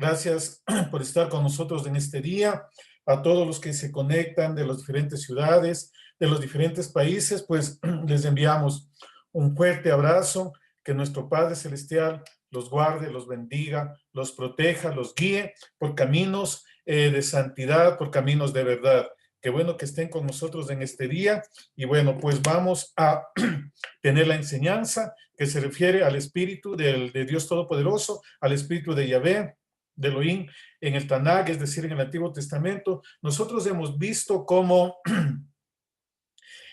Gracias por estar con nosotros en este día. A todos los que se conectan de las diferentes ciudades, de los diferentes países, pues les enviamos un fuerte abrazo. Que nuestro Padre Celestial los guarde, los bendiga, los proteja, los guíe por caminos de santidad, por caminos de verdad. Qué bueno que estén con nosotros en este día. Y bueno, pues vamos a tener la enseñanza que se refiere al Espíritu de Dios Todopoderoso, al Espíritu de Yahvé, de Elohim, en el Tanakh, es decir, en el Antiguo Testamento. Nosotros hemos visto cómo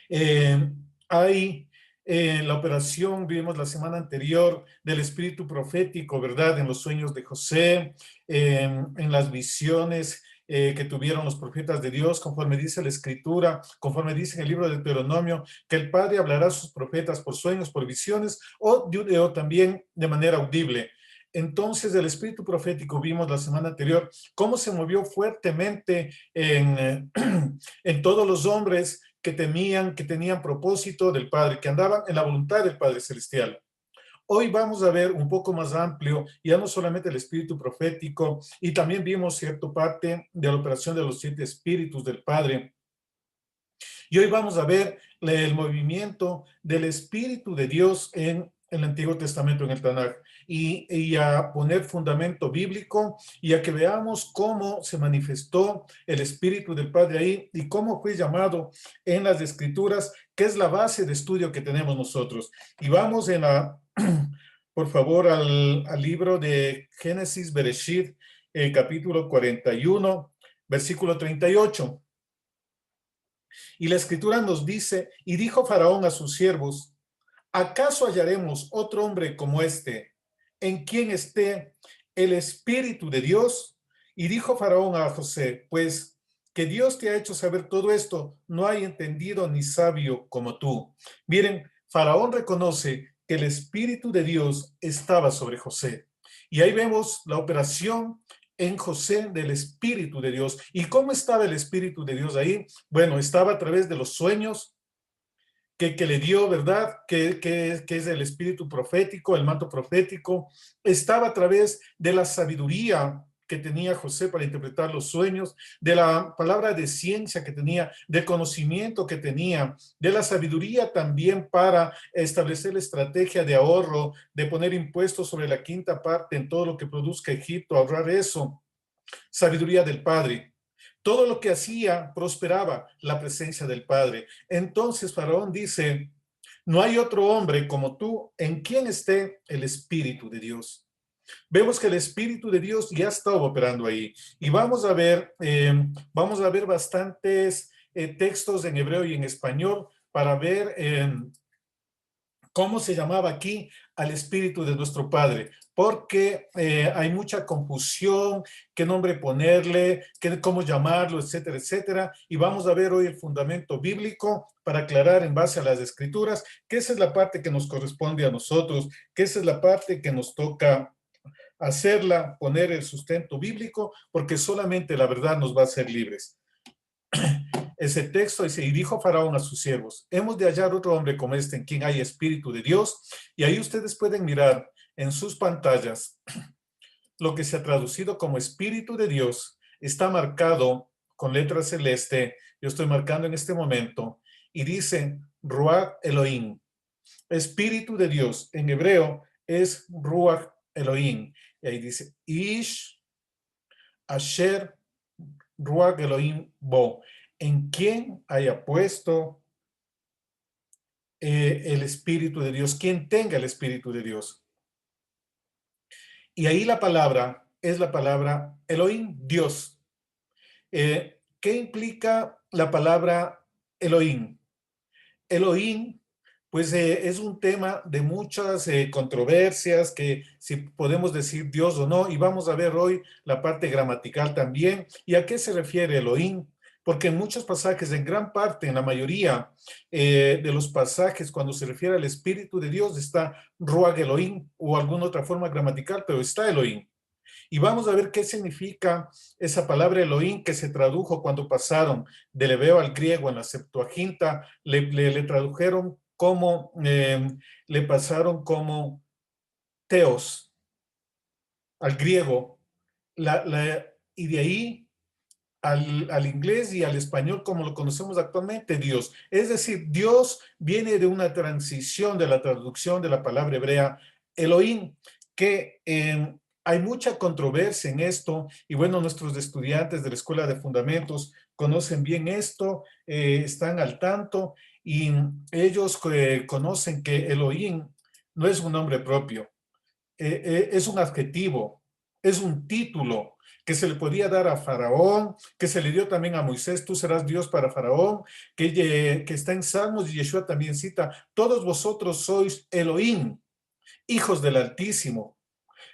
eh, hay la operación, vimos la semana anterior, del espíritu profético, ¿verdad? En los sueños de José, en las visiones que tuvieron los profetas de Dios, conforme dice la Escritura, conforme dice en el libro de Deuteronomio, que el Padre hablará a sus profetas por sueños, por visiones, o también de manera audible. Entonces, el espíritu profético, vimos la semana anterior, cómo se movió fuertemente en todos los hombres que temían, que tenían propósito del Padre, que andaban en la voluntad del Padre Celestial. Hoy vamos a ver un poco más amplio, ya no solamente el espíritu profético, y también vimos cierta parte de la operación de los 7 espíritus del Padre. Y hoy vamos a ver el movimiento del Espíritu de Dios en el Antiguo Testamento, en el Tanakh, y a poner fundamento bíblico y a que veamos cómo se manifestó el Espíritu del Padre ahí y cómo fue llamado en las Escrituras, que es la base de estudio que tenemos nosotros. Y vamos por favor, al libro de Génesis, Bereshit, capítulo 41, versículo 38. Y la Escritura nos dice, y dijo Faraón a sus siervos, ¿acaso hallaremos otro hombre como este, en quien esté el Espíritu de Dios? Y dijo Faraón a José, pues que Dios te ha hecho saber todo esto, no hay entendido ni sabio como tú. Miren, Faraón reconoce que el Espíritu de Dios estaba sobre José. Y ahí vemos la operación en José del Espíritu de Dios. ¿Y cómo estaba el Espíritu de Dios ahí? Bueno, estaba a través de los sueños que le dio, ¿verdad? Que es el espíritu profético, el manto profético. Estaba a través de la sabiduría que tenía José para interpretar los sueños, de la palabra de ciencia que tenía, del conocimiento que tenía, de la sabiduría también para establecer la estrategia de ahorro, de poner impuestos sobre la quinta parte en todo lo que produzca Egipto, ahorrar eso. Sabiduría del Padre. Todo lo que hacía prosperaba la presencia del Padre. Entonces Faraón dice, no hay otro hombre como tú en quien esté el Espíritu de Dios. Vemos que el Espíritu de Dios ya estaba operando ahí. Y vamos a ver bastantes textos en hebreo y en español para ver cómo se llamaba aquí al Espíritu de nuestro Padre, porque hay mucha confusión, qué nombre ponerle, cómo llamarlo, etcétera, etcétera. Y vamos a ver hoy el fundamento bíblico para aclarar en base a las Escrituras, que esa es la parte que nos corresponde a nosotros, que esa es la parte que nos toca hacerla, poner el sustento bíblico, porque solamente la verdad nos va a hacer libres. Ese texto dice, y dijo Faraón a sus siervos, hemos de hallar otro hombre como este en quien hay Espíritu de Dios. Y ahí ustedes pueden mirar en sus pantallas lo que se ha traducido como Espíritu de Dios. Está marcado con letra celeste, yo estoy marcando en este momento, y dice Ruach Elohim. Espíritu de Dios en hebreo es Ruach Elohim. Y ahí dice Ish Asher Ruach Elohim Bo. En quien haya puesto el Espíritu de Dios, quien tenga el Espíritu de Dios. Y ahí la palabra es la palabra Elohim, Dios. ¿Qué implica la palabra Elohim? Elohim, pues es un tema de muchas controversias, que si podemos decir Dios o no, y vamos a ver hoy la parte gramatical también. ¿Y a qué se refiere Elohim? Porque en muchos pasajes, en gran parte, en la mayoría de los pasajes, cuando se refiere al Espíritu de Dios, está Ruach Elohim o alguna otra forma gramatical, pero está Elohim. Y vamos a ver qué significa esa palabra Elohim que se tradujo cuando pasaron del hebreo al griego en la Septuaginta, le tradujeron como, le pasaron como Teos al griego, y de ahí al inglés y al español como lo conocemos actualmente, Dios. Es decir, Dios viene de una transición de la traducción de la palabra hebrea Elohim, que hay mucha controversia en esto, y bueno, nuestros estudiantes de la Escuela de Fundamentos conocen bien esto, están al tanto, y ellos conocen que Elohim no es un nombre propio, es un adjetivo, es un título que se le podía dar a Faraón, que se le dio también a Moisés, tú serás Dios para Faraón, que está en Salmos, y Yeshua también cita, todos vosotros sois Elohim, hijos del Altísimo.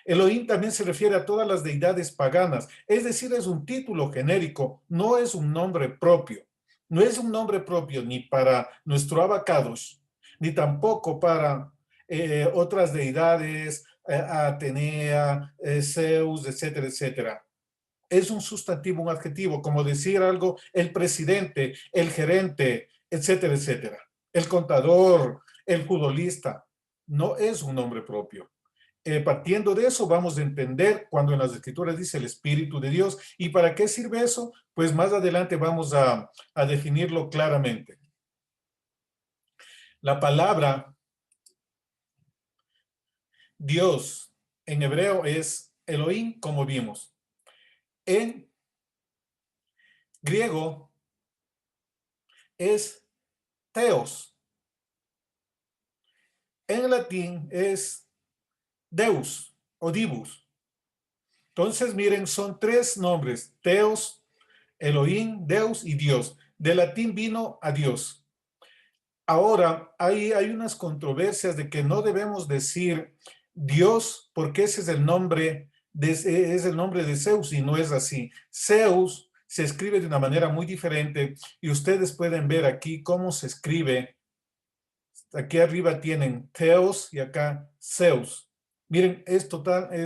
Elohim también se refiere a todas las deidades paganas, es decir, es un título genérico, no es un nombre propio. No es un nombre propio ni para nuestro Abacados, ni tampoco para otras deidades, Atenea, Zeus, etcétera, etcétera. Es un sustantivo, un adjetivo, como decir algo, el presidente, el gerente, etcétera, etcétera. El contador, el futbolista, no es un nombre propio. Partiendo de eso, vamos a entender cuando en las Escrituras dice el Espíritu de Dios. ¿Y para qué sirve eso? Pues más adelante vamos a definirlo claramente. La palabra Dios en hebreo es Elohim, como vimos. En griego es Theos. En latín es Deus o Divus. Entonces, miren, son tres nombres: Theos, Elohim, Deus y Dios. De latín vino a Dios. Ahora, hay unas controversias de que no debemos decir Dios porque ese es el nombre de Zeus, y no es así. Zeus se escribe de una manera muy diferente, y ustedes pueden ver aquí cómo se escribe. Aquí arriba tienen Theos y acá Zeus. Miren,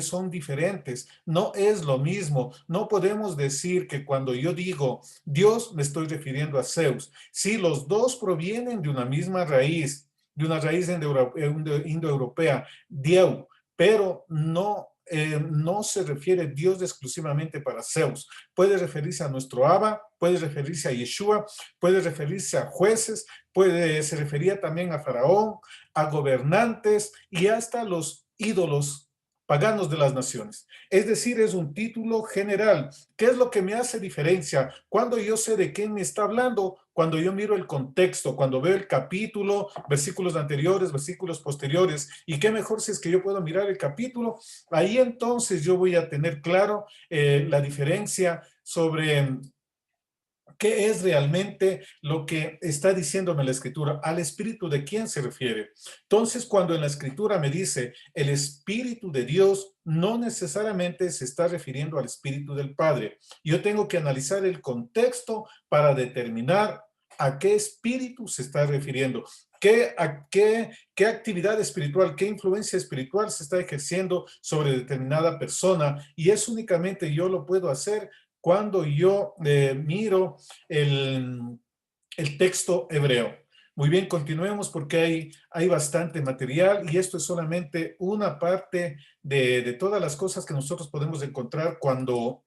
son diferentes, no es lo mismo. No podemos decir que cuando yo digo Dios me estoy refiriendo a Zeus. Sí, los dos provienen de una misma raíz, de una raíz indoeuropea, Dieu, pero no se refiere Dios exclusivamente para Zeus. Puede referirse a nuestro Abba, puede referirse a Yeshua, puede referirse a jueces, se refería también a Faraón, a gobernantes y hasta los ídolos paganos de las naciones. Es decir, es un título general. ¿Qué es lo que me hace diferencia? Cuando yo sé de quién me está hablando, cuando yo miro el contexto, cuando veo el capítulo, versículos anteriores, versículos posteriores, y qué mejor si es que yo puedo mirar el capítulo, ahí entonces yo voy a tener claro la diferencia sobre ¿qué es realmente lo que está diciéndome la Escritura? ¿Al Espíritu de quién se refiere? Entonces, cuando en la Escritura me dice el Espíritu de Dios, no necesariamente se está refiriendo al Espíritu del Padre. Yo tengo que analizar el contexto para determinar a qué espíritu se está refiriendo. ¿Qué actividad espiritual, qué influencia espiritual se está ejerciendo sobre determinada persona? Y eso únicamente yo lo puedo hacer cuando yo miro el texto hebreo. Muy bien, continuemos porque hay bastante material, y esto es solamente una parte de todas las cosas que nosotros podemos encontrar cuando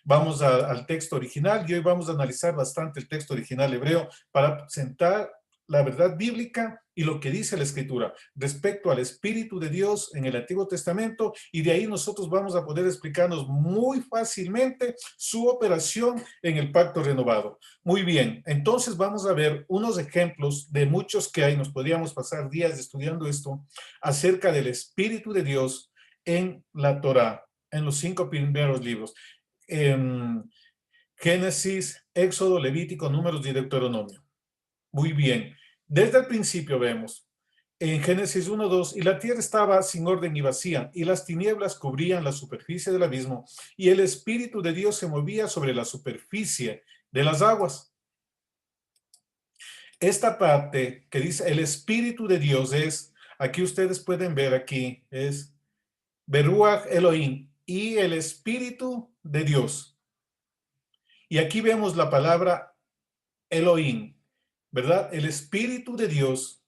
vamos al texto original, y hoy vamos a analizar bastante el texto original hebreo para sentar la verdad bíblica y lo que dice la Escritura respecto al Espíritu de Dios en el Antiguo Testamento, y de ahí nosotros vamos a poder explicarnos muy fácilmente su operación en el Pacto Renovado. Muy bien, entonces vamos a ver unos ejemplos de muchos que hay. Nos podríamos pasar días estudiando esto acerca del Espíritu de Dios en la Torá, en los 5 primeros libros. Génesis, Éxodo, Levítico, Números y Deuteronomio. Muy bien. Desde el principio vemos en Génesis 1:2, y la tierra estaba sin orden y vacía, y las tinieblas cubrían la superficie del abismo, y el Espíritu de Dios se movía sobre la superficie de las aguas. Esta parte que dice el Espíritu de Dios aquí ustedes pueden ver, aquí es Beruach Elohim, y el Espíritu de Dios. Y aquí vemos la palabra Elohim, ¿verdad? El Espíritu de Dios.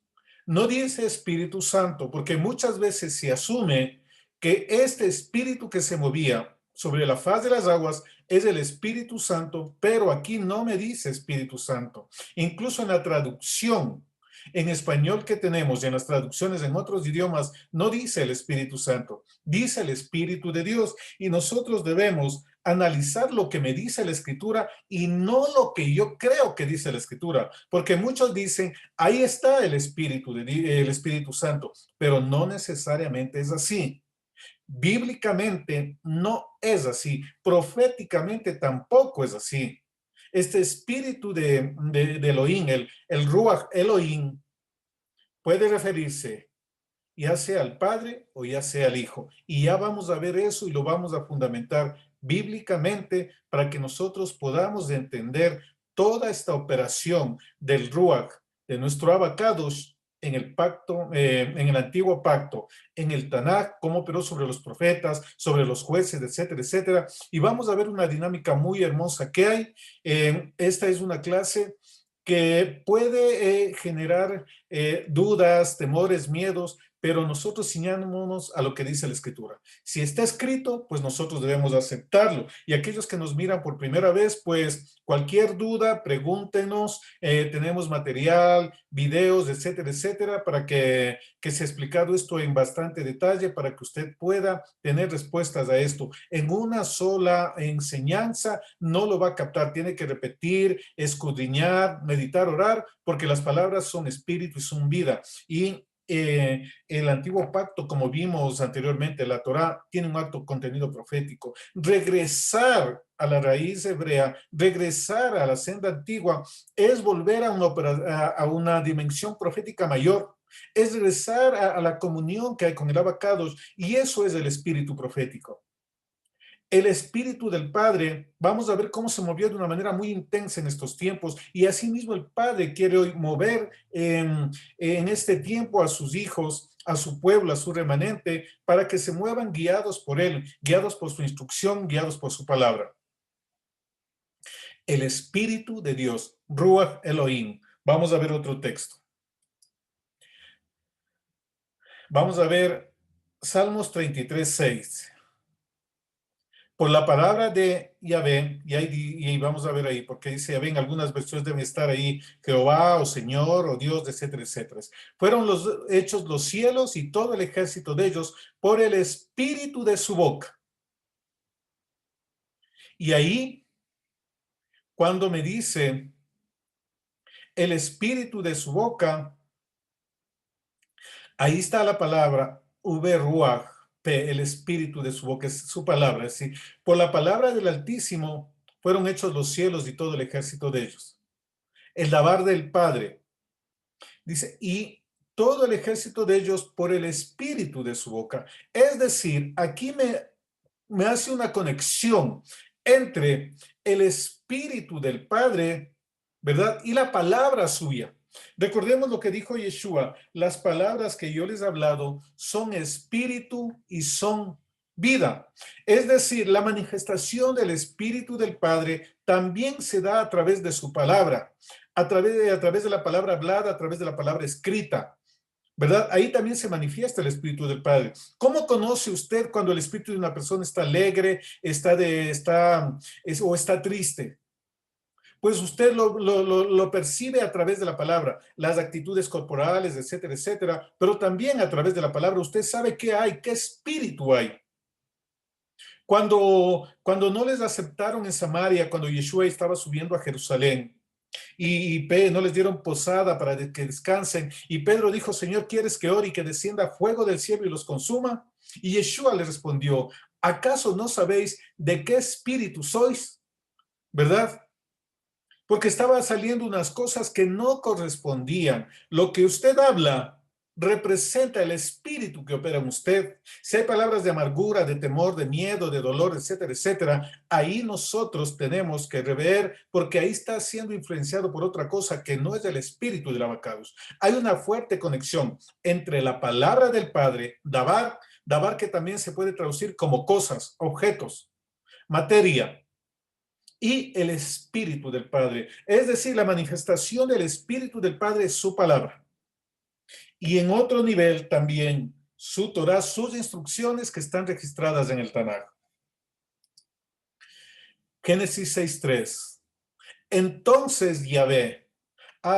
No dice Espíritu Santo, porque muchas veces se asume que este espíritu que se movía sobre la faz de las aguas es el Espíritu Santo, pero aquí no me dice Espíritu Santo. Incluso en la traducción en español que tenemos y en las traducciones en otros idiomas, no dice el Espíritu Santo, dice el Espíritu de Dios. Y nosotros debemos analizar lo que me dice la Escritura y no lo que yo creo que dice la Escritura, porque muchos dicen, ahí está el Espíritu Santo, pero no necesariamente es así. Bíblicamente no es así, proféticamente tampoco es así. Este espíritu de Elohim, el Ruach Elohim, puede referirse ya sea al Padre o ya sea al Hijo. Y ya vamos a ver eso y lo vamos a fundamentar bíblicamente para que nosotros podamos entender toda esta operación del Ruach, de nuestro Abacados, en el pacto, en el antiguo pacto, en el Tanaj, cómo operó sobre los profetas, sobre los jueces, etcétera, etcétera. Y vamos a ver una dinámica muy hermosa que hay. Esta es una clase que puede generar dudas, temores, miedos, pero nosotros ciñámonos a lo que dice la Escritura. Si está escrito, pues nosotros debemos aceptarlo. Y aquellos que nos miran por primera vez, pues cualquier duda, pregúntenos. Tenemos material, videos, etcétera, etcétera, para que se ha explicado esto en bastante detalle, para que usted pueda tener respuestas a esto. En una sola enseñanza no lo va a captar, tiene que repetir, escudriñar, meditar, orar, porque las palabras son espíritu y son vida. Y el antiguo pacto, como vimos anteriormente, la Torá tiene un alto contenido profético. Regresar a la raíz hebrea, regresar a la senda antigua, es volver a una dimensión profética mayor. Es regresar a la comunión que hay con el Abacados, y eso es el espíritu profético. El Espíritu del Padre, vamos a ver cómo se movió de una manera muy intensa en estos tiempos, y asimismo el Padre quiere hoy mover en este tiempo a sus hijos, a su pueblo, a su remanente, para que se muevan guiados por Él, guiados por su instrucción, guiados por su palabra. El Espíritu de Dios, Ruach Elohim. Vamos a ver otro texto. Vamos a ver Salmos 33:6. Por la palabra de Yahvé, y vamos a ver ahí, porque dice Yahvé, en algunas versiones deben estar ahí, Jehová, o Señor, o Dios, etcétera, etcétera. Fueron hechos los cielos y todo el ejército de ellos por el espíritu de su boca. Y ahí, cuando me dice el espíritu de su boca, ahí está la palabra Uberuach, el espíritu de su boca, es su palabra. Es decir, por la palabra del Altísimo fueron hechos los cielos y todo el ejército de ellos. El lavar del Padre, dice, y todo el ejército de ellos por el espíritu de su boca. Es decir, aquí me hace una conexión entre el espíritu del Padre, ¿verdad? Y la palabra suya. Recordemos lo que dijo Yeshua, las palabras que yo les he hablado son espíritu y son vida. Es decir, la manifestación del espíritu del Padre también se da a través de su palabra, a través de la palabra hablada, a través de la palabra escrita. ¿Verdad? Ahí también se manifiesta el Espíritu del Padre. ¿Cómo conoce usted cuando el espíritu de una persona está alegre, o está triste? Pues usted lo percibe a través de la palabra, las actitudes corporales, etcétera, etcétera, pero también a través de la palabra usted sabe qué hay, qué espíritu hay. Cuando no les aceptaron en Samaria, cuando Yeshua estaba subiendo a Jerusalén, y no les dieron posada para que descansen. Y Pedro dijo, Señor, ¿quieres que ore y que descienda fuego del cielo y los consuma? Y Yeshua le respondió, ¿acaso no sabéis de qué espíritu sois? ¿Verdad? Porque estaban saliendo unas cosas que no correspondían. Lo que usted habla representa el espíritu que opera en usted. Si hay palabras de amargura, de temor, de miedo, de dolor, etcétera, etcétera, ahí nosotros tenemos que rever, porque ahí está siendo influenciado por otra cosa que no es el espíritu del Abacados. Hay una fuerte conexión entre la palabra del Padre, Dabar, que también se puede traducir como cosas, objetos, materia, y el Espíritu del Padre. Es decir, la manifestación del Espíritu del Padre es su palabra. Y en otro nivel también su Torah, sus instrucciones que están registradas en el Tanaj. Génesis 6:3. Entonces Yahvé,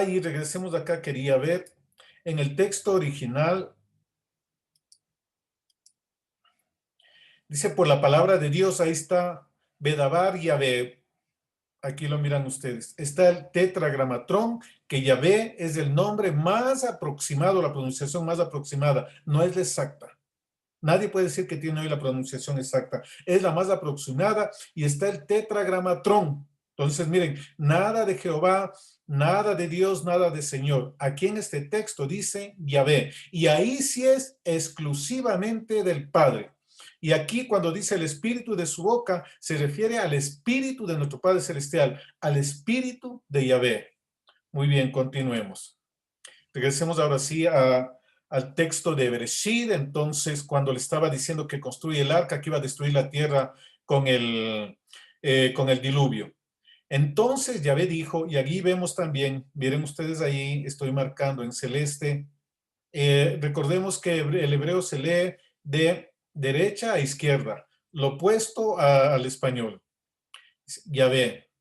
y regresemos de acá, quería ver, en el texto original, dice por la palabra de Dios, ahí está, Bedabar Yahvé, aquí lo miran ustedes, está el tetragramatrón, que Yahvé es el nombre más aproximado, la pronunciación más aproximada, no es la exacta. Nadie puede decir que tiene hoy la pronunciación exacta. Es la más aproximada y está el tetragramatrón. Entonces, miren, nada de Jehová, nada de Dios, nada de Señor. Aquí en este texto dice Yahvé. Y ahí sí es exclusivamente del Padre. Y aquí cuando dice el espíritu de su boca, se refiere al espíritu de nuestro Padre Celestial, al espíritu de Yahvé. Muy bien, continuemos. Regresemos ahora sí al texto de Bereshit. Entonces, cuando le estaba diciendo que construye el arca, que iba a destruir la tierra con el diluvio. Entonces Yahvé dijo, y aquí vemos también, miren ustedes ahí, estoy marcando en celeste, recordemos que el hebreo se lee de derecha a izquierda, lo opuesto al español. Yahvé,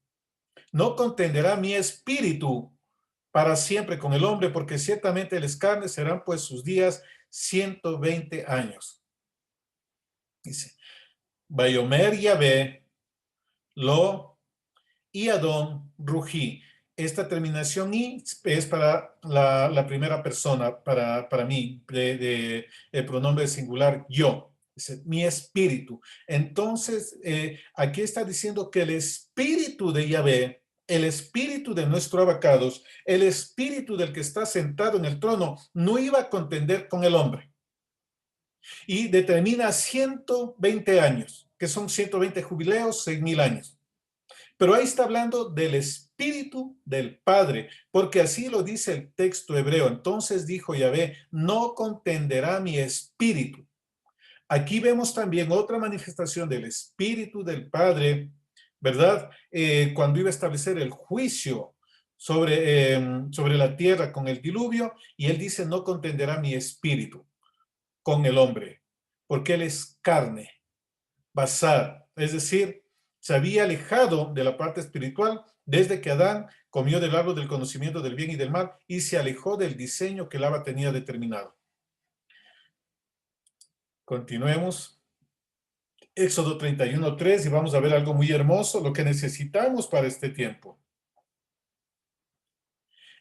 no contenderá mi espíritu para siempre con el hombre, porque ciertamente les carne serán pues sus días 120 años. Dice, Bayomer Yahvé, lo y Adón Rují. Esta terminación i es para la primera persona, para mí, el pronombre singular yo. Dice, mi espíritu. Entonces, aquí está diciendo que el espíritu de Yahvé, el espíritu de nuestro abacados, el espíritu del que está sentado en el trono, no iba a contender con el hombre. Y determina 120 años, que son 120 jubileos, 6,000 años. Pero ahí está hablando del espíritu del Padre, porque así lo dice el texto hebreo. Entonces dijo Yahvé, no contenderá mi espíritu. Aquí vemos también otra manifestación del espíritu del Padre, ¿verdad? Cuando iba a establecer el juicio sobre la tierra con el diluvio, y él dice, no contenderá mi espíritu con el hombre, porque él es carne, basar, es decir, se había alejado de la parte espiritual desde que Adán comió del árbol del conocimiento del bien y del mal y se alejó del diseño que el Abba tenía determinado. Continuemos. Éxodo 31:3 y vamos a ver algo muy hermoso, lo que necesitamos para este tiempo.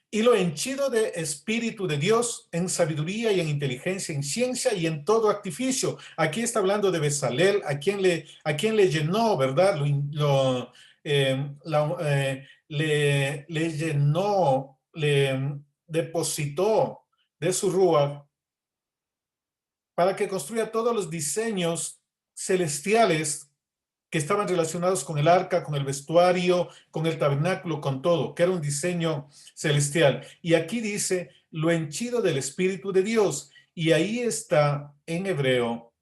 Y lo henchido de espíritu de Dios en sabiduría y en inteligencia, en ciencia y en todo artificio. Aquí está hablando de Bezalel, a quien le llenó, ¿verdad? Le llenó, le depositó de su rúa para que construya todos los diseños celestiales que estaban relacionados con el arca, con el vestuario, con el tabernáculo, con todo, que era un diseño celestial. Y aquí dice, lo henchido del Espíritu de Dios. Y ahí está en hebreo,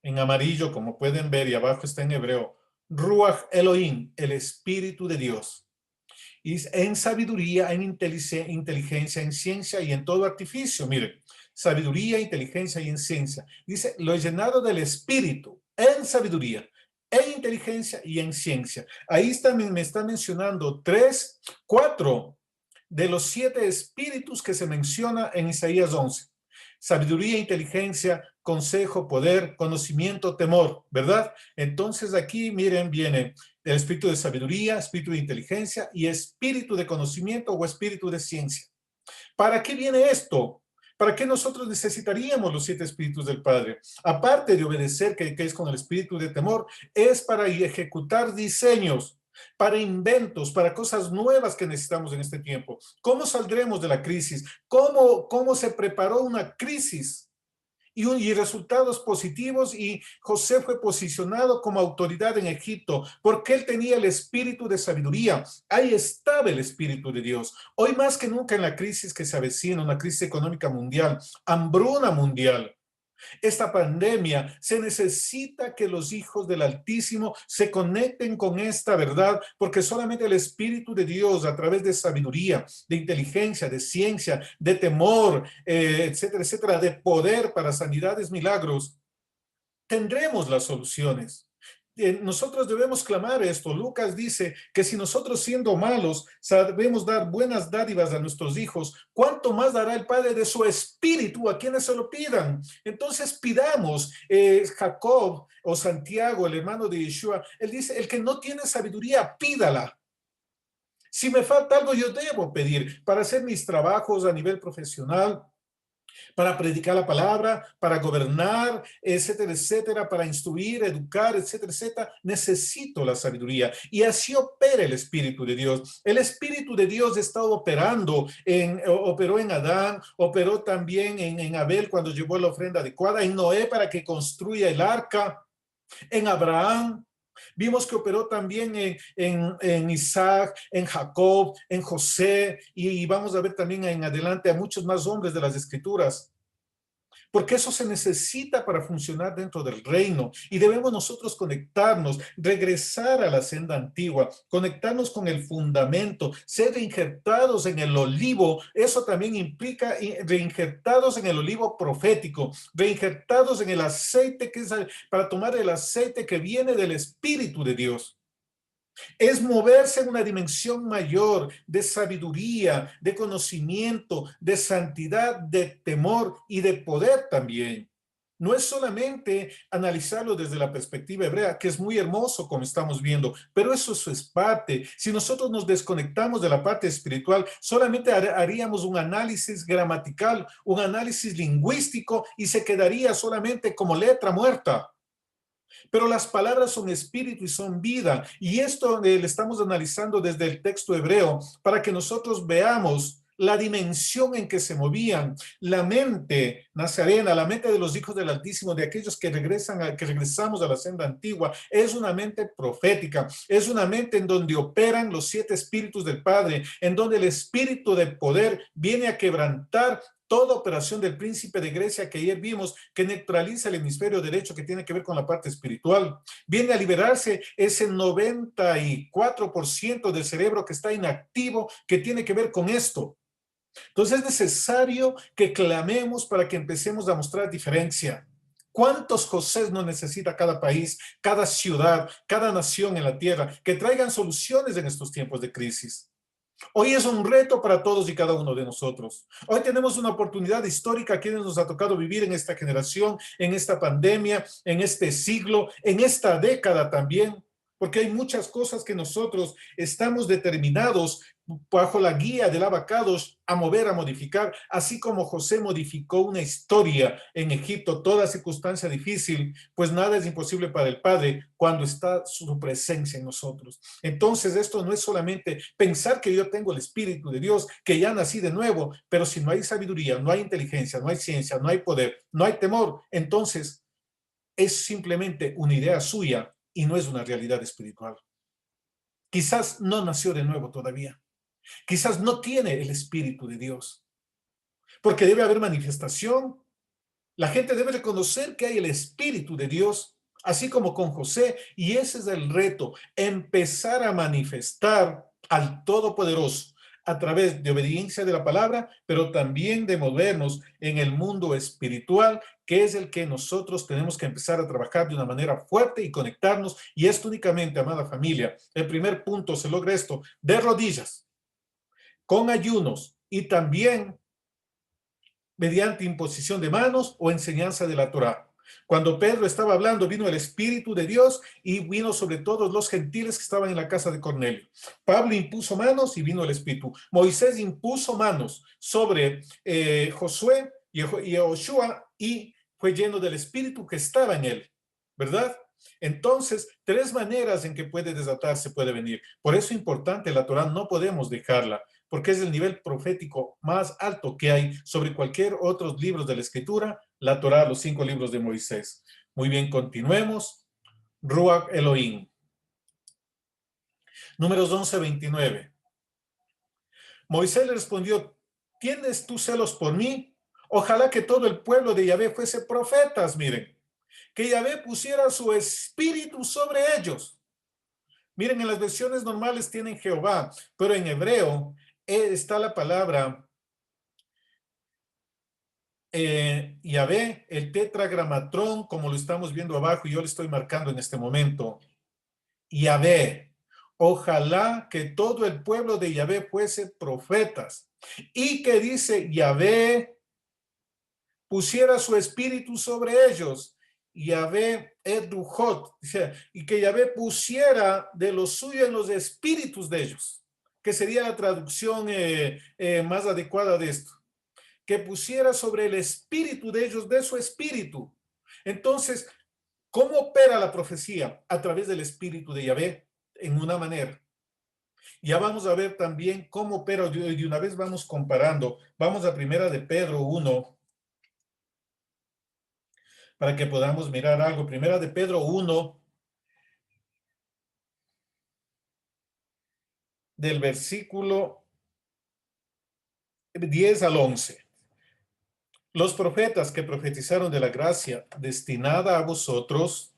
en amarillo, como pueden ver, y abajo está en hebreo, Ruach Elohim, el Espíritu de Dios. Y en sabiduría, en inteligencia, en ciencia y en todo artificio. Miren, sabiduría, inteligencia y en ciencia. Dice, lo he llenado del Espíritu, en sabiduría, en inteligencia y en ciencia. Ahí también me está mencionando 4 de los 7 espíritus que se menciona en Isaías 11. Sabiduría, inteligencia, consejo, poder, conocimiento, temor, ¿verdad? Entonces aquí, miren, viene el espíritu de sabiduría, espíritu de inteligencia y espíritu de conocimiento o espíritu de ciencia. ¿Para qué viene esto? ¿Para qué nosotros necesitaríamos los 7 espíritus del Padre? Aparte de obedecer, que es con el espíritu de temor, es para ejecutar diseños, para inventos, para cosas nuevas que necesitamos en este tiempo. ¿Cómo saldremos de la crisis? ¿Cómo se preparó una crisis? Y resultados positivos, y José fue posicionado como autoridad en Egipto porque él tenía el espíritu de sabiduría. Ahí estaba el espíritu de Dios. Hoy más que nunca en la crisis que se avecina, una crisis económica mundial, hambruna mundial, esta pandemia, se necesita que los hijos del Altísimo se conecten con esta verdad, porque solamente el Espíritu de Dios, a través de sabiduría, de inteligencia, de ciencia, de temor, etcétera, etcétera, de poder para sanidades, milagros, tendremos las soluciones. nosotros debemos clamar esto. Lucas dice que si nosotros siendo malos sabemos dar buenas dádivas a nuestros hijos, ¿cuánto más dará el Padre de su Espíritu a quienes se lo pidan? Entonces pidamos. Jacob o Santiago, el hermano de Yeshua, él dice, el que no tiene sabiduría, pídala. Si me falta algo, yo debo pedir para hacer mis trabajos a nivel profesional, para predicar la palabra, para gobernar, etcétera, etcétera, para instruir, educar, etcétera, etcétera. Necesito la sabiduría. Y así opera el Espíritu de Dios. El Espíritu de Dios está operando, operó en Adán, operó también en Abel cuando llevó la ofrenda adecuada, en Noé para que construya el arca, en Abraham. Vimos que operó también en Isaac, en Jacob, en José, y vamos a ver también en adelante a muchos más hombres de las Escrituras. Porque eso se necesita para funcionar dentro del reino y debemos nosotros conectarnos, regresar a la senda antigua, conectarnos con el fundamento, ser reinjertados en el olivo. Eso también implica reinjertados en el olivo profético, reinjertados en el aceite que es para tomar el aceite que viene del Espíritu de Dios. Es moverse en una dimensión mayor de sabiduría, de conocimiento, de santidad, de temor y de poder también. No es solamente analizarlo desde la perspectiva hebrea, que es muy hermoso como estamos viendo, pero eso es parte. Si nosotros nos desconectamos de la parte espiritual, solamente haríamos un análisis gramatical, un análisis lingüístico y se quedaría solamente como letra muerta. Pero las palabras son espíritu y son vida. Y esto le estamos analizando desde el texto hebreo para que nosotros veamos la dimensión en que se movían. La mente nazarena, la mente de los hijos del Altísimo, de aquellos que regresamos a la senda antigua, es una mente profética, es una mente en donde operan los 7 espíritus del Padre, en donde el espíritu de poder viene a quebrantar toda operación del príncipe de Grecia que ayer vimos, que neutraliza el hemisferio derecho que tiene que ver con la parte espiritual. Viene a liberarse ese 94% del cerebro que está inactivo, que tiene que ver con esto. Entonces es necesario que clamemos para que empecemos a mostrar diferencia. ¿Cuántos José no necesita cada país, cada ciudad, cada nación en la tierra que traigan soluciones en estos tiempos de crisis? Hoy es un reto para todos y cada uno de nosotros. Hoy tenemos una oportunidad histórica a quienes nos ha tocado vivir en esta generación, en esta pandemia, en este siglo, en esta década también, porque hay muchas cosas que nosotros estamos determinados bajo la guía del Abacados a mover, a modificar, así como José modificó una historia en Egipto, toda circunstancia difícil, pues nada es imposible para el Padre cuando está su presencia en nosotros. Entonces esto no es solamente pensar que yo tengo el Espíritu de Dios, que ya nací de nuevo, pero si no hay sabiduría, no hay inteligencia, no hay ciencia, no hay poder, no hay temor, entonces es simplemente una idea suya y no es una realidad espiritual. Quizás no nació de nuevo todavía. Quizás no tiene el Espíritu de Dios, porque debe haber manifestación. La gente debe reconocer que hay el Espíritu de Dios, así como con José, y ese es el reto, empezar a manifestar al Todopoderoso a través de obediencia de la palabra, pero también de movernos en el mundo espiritual, que es el que nosotros tenemos que empezar a trabajar de una manera fuerte y conectarnos, y esto únicamente, amada familia, el primer punto se logra esto, de rodillas, con ayunos y también mediante imposición de manos o enseñanza de la Torá. Cuando Pedro estaba hablando, vino el Espíritu de Dios y vino sobre todos los gentiles que estaban en la casa de Cornelio. Pablo impuso manos y vino el Espíritu. Moisés impuso manos sobre Josué y Joshua y fue lleno del Espíritu que estaba en él, ¿verdad? Entonces, 3 maneras en que puede desatarse, puede venir. Por eso es importante la Torá, no podemos dejarla, porque es el nivel profético más alto que hay sobre cualquier otro libro de la Escritura, la Torá, los 5 libros de Moisés. Muy bien, continuemos. Ruach Elohim. Números 11-29. Moisés le respondió, ¿tienes tú celos por mí? Ojalá que todo el pueblo de Yahvé fuese profetas, miren. Que Yahvé pusiera su espíritu sobre ellos. Miren, en las versiones normales tienen Jehová, pero en hebreo está la palabra Yahvé, el tetragramatrón, como lo estamos viendo abajo, y yo lo estoy marcando en este momento. Yahvé. Ojalá que todo el pueblo de Yahvé fuese profetas. Y que dice Yahvé pusiera su espíritu sobre ellos. Yahvé edujot, y que Yahvé pusiera de lo suyo en los espíritus de ellos, que sería la traducción más adecuada de esto, que pusiera sobre el espíritu de ellos, de su espíritu. Entonces, ¿cómo opera la profecía? A través del espíritu de Yahvé, en una manera. Ya vamos a ver también cómo opera, de una vez vamos comparando. Vamos a primera de Pedro 1, para que podamos mirar algo. Primera de Pedro 1, del versículo 10 al 11. Los profetas que profetizaron de la gracia destinada a vosotros,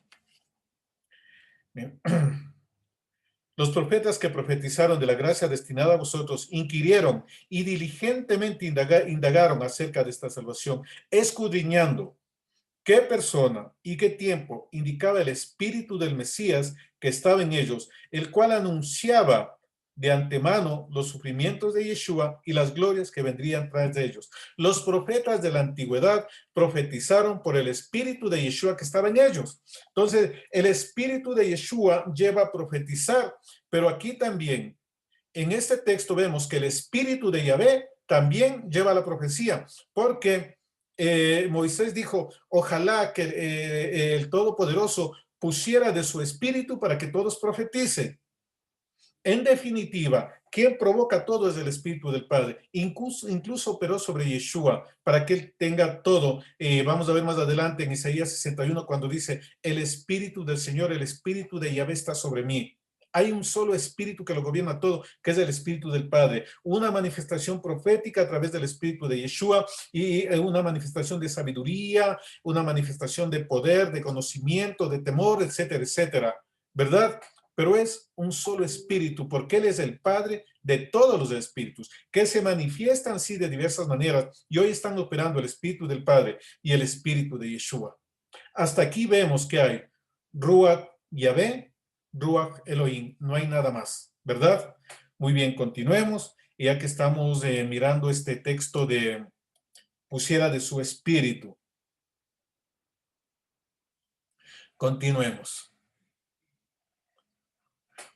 los profetas que profetizaron de la gracia destinada a vosotros inquirieron y diligentemente indagaron acerca de esta salvación, escudriñando qué persona y qué tiempo indicaba el espíritu del Mesías que estaba en ellos, el cual anunciaba de antemano los sufrimientos de Yeshua y las glorias que vendrían tras de ellos. Los profetas de la antigüedad profetizaron por el espíritu de Yeshua que estaba en ellos. Entonces, el espíritu de Yeshua lleva a profetizar, pero aquí también, en este texto vemos que el espíritu de Yahvé también lleva a la profecía, porque Moisés dijo, ojalá que el Todopoderoso pusiera de su espíritu para que todos profeticen. En definitiva, quien provoca todo es el Espíritu del Padre. Incluso operó sobre Yeshua para que él tenga todo. Vamos a ver más adelante en Isaías 61 cuando dice, el Espíritu del Señor, el Espíritu de Yahvé está sobre mí. Hay un solo espíritu que lo gobierna todo, que es el Espíritu del Padre. Una manifestación profética a través del Espíritu de Yeshua y una manifestación de sabiduría, una manifestación de poder, de conocimiento, de temor, etcétera, etcétera. ¿Verdad? Pero es un solo espíritu, porque Él es el Padre de todos los espíritus, que se manifiestan sí de diversas maneras, y hoy están operando el espíritu del Padre y el espíritu de Yeshua. Hasta aquí vemos que hay Ruach Yahvé, Ruach Elohim, no hay nada más, ¿verdad? Muy bien, continuemos, y ya que estamos mirando este texto de pusiera de su espíritu, continuemos.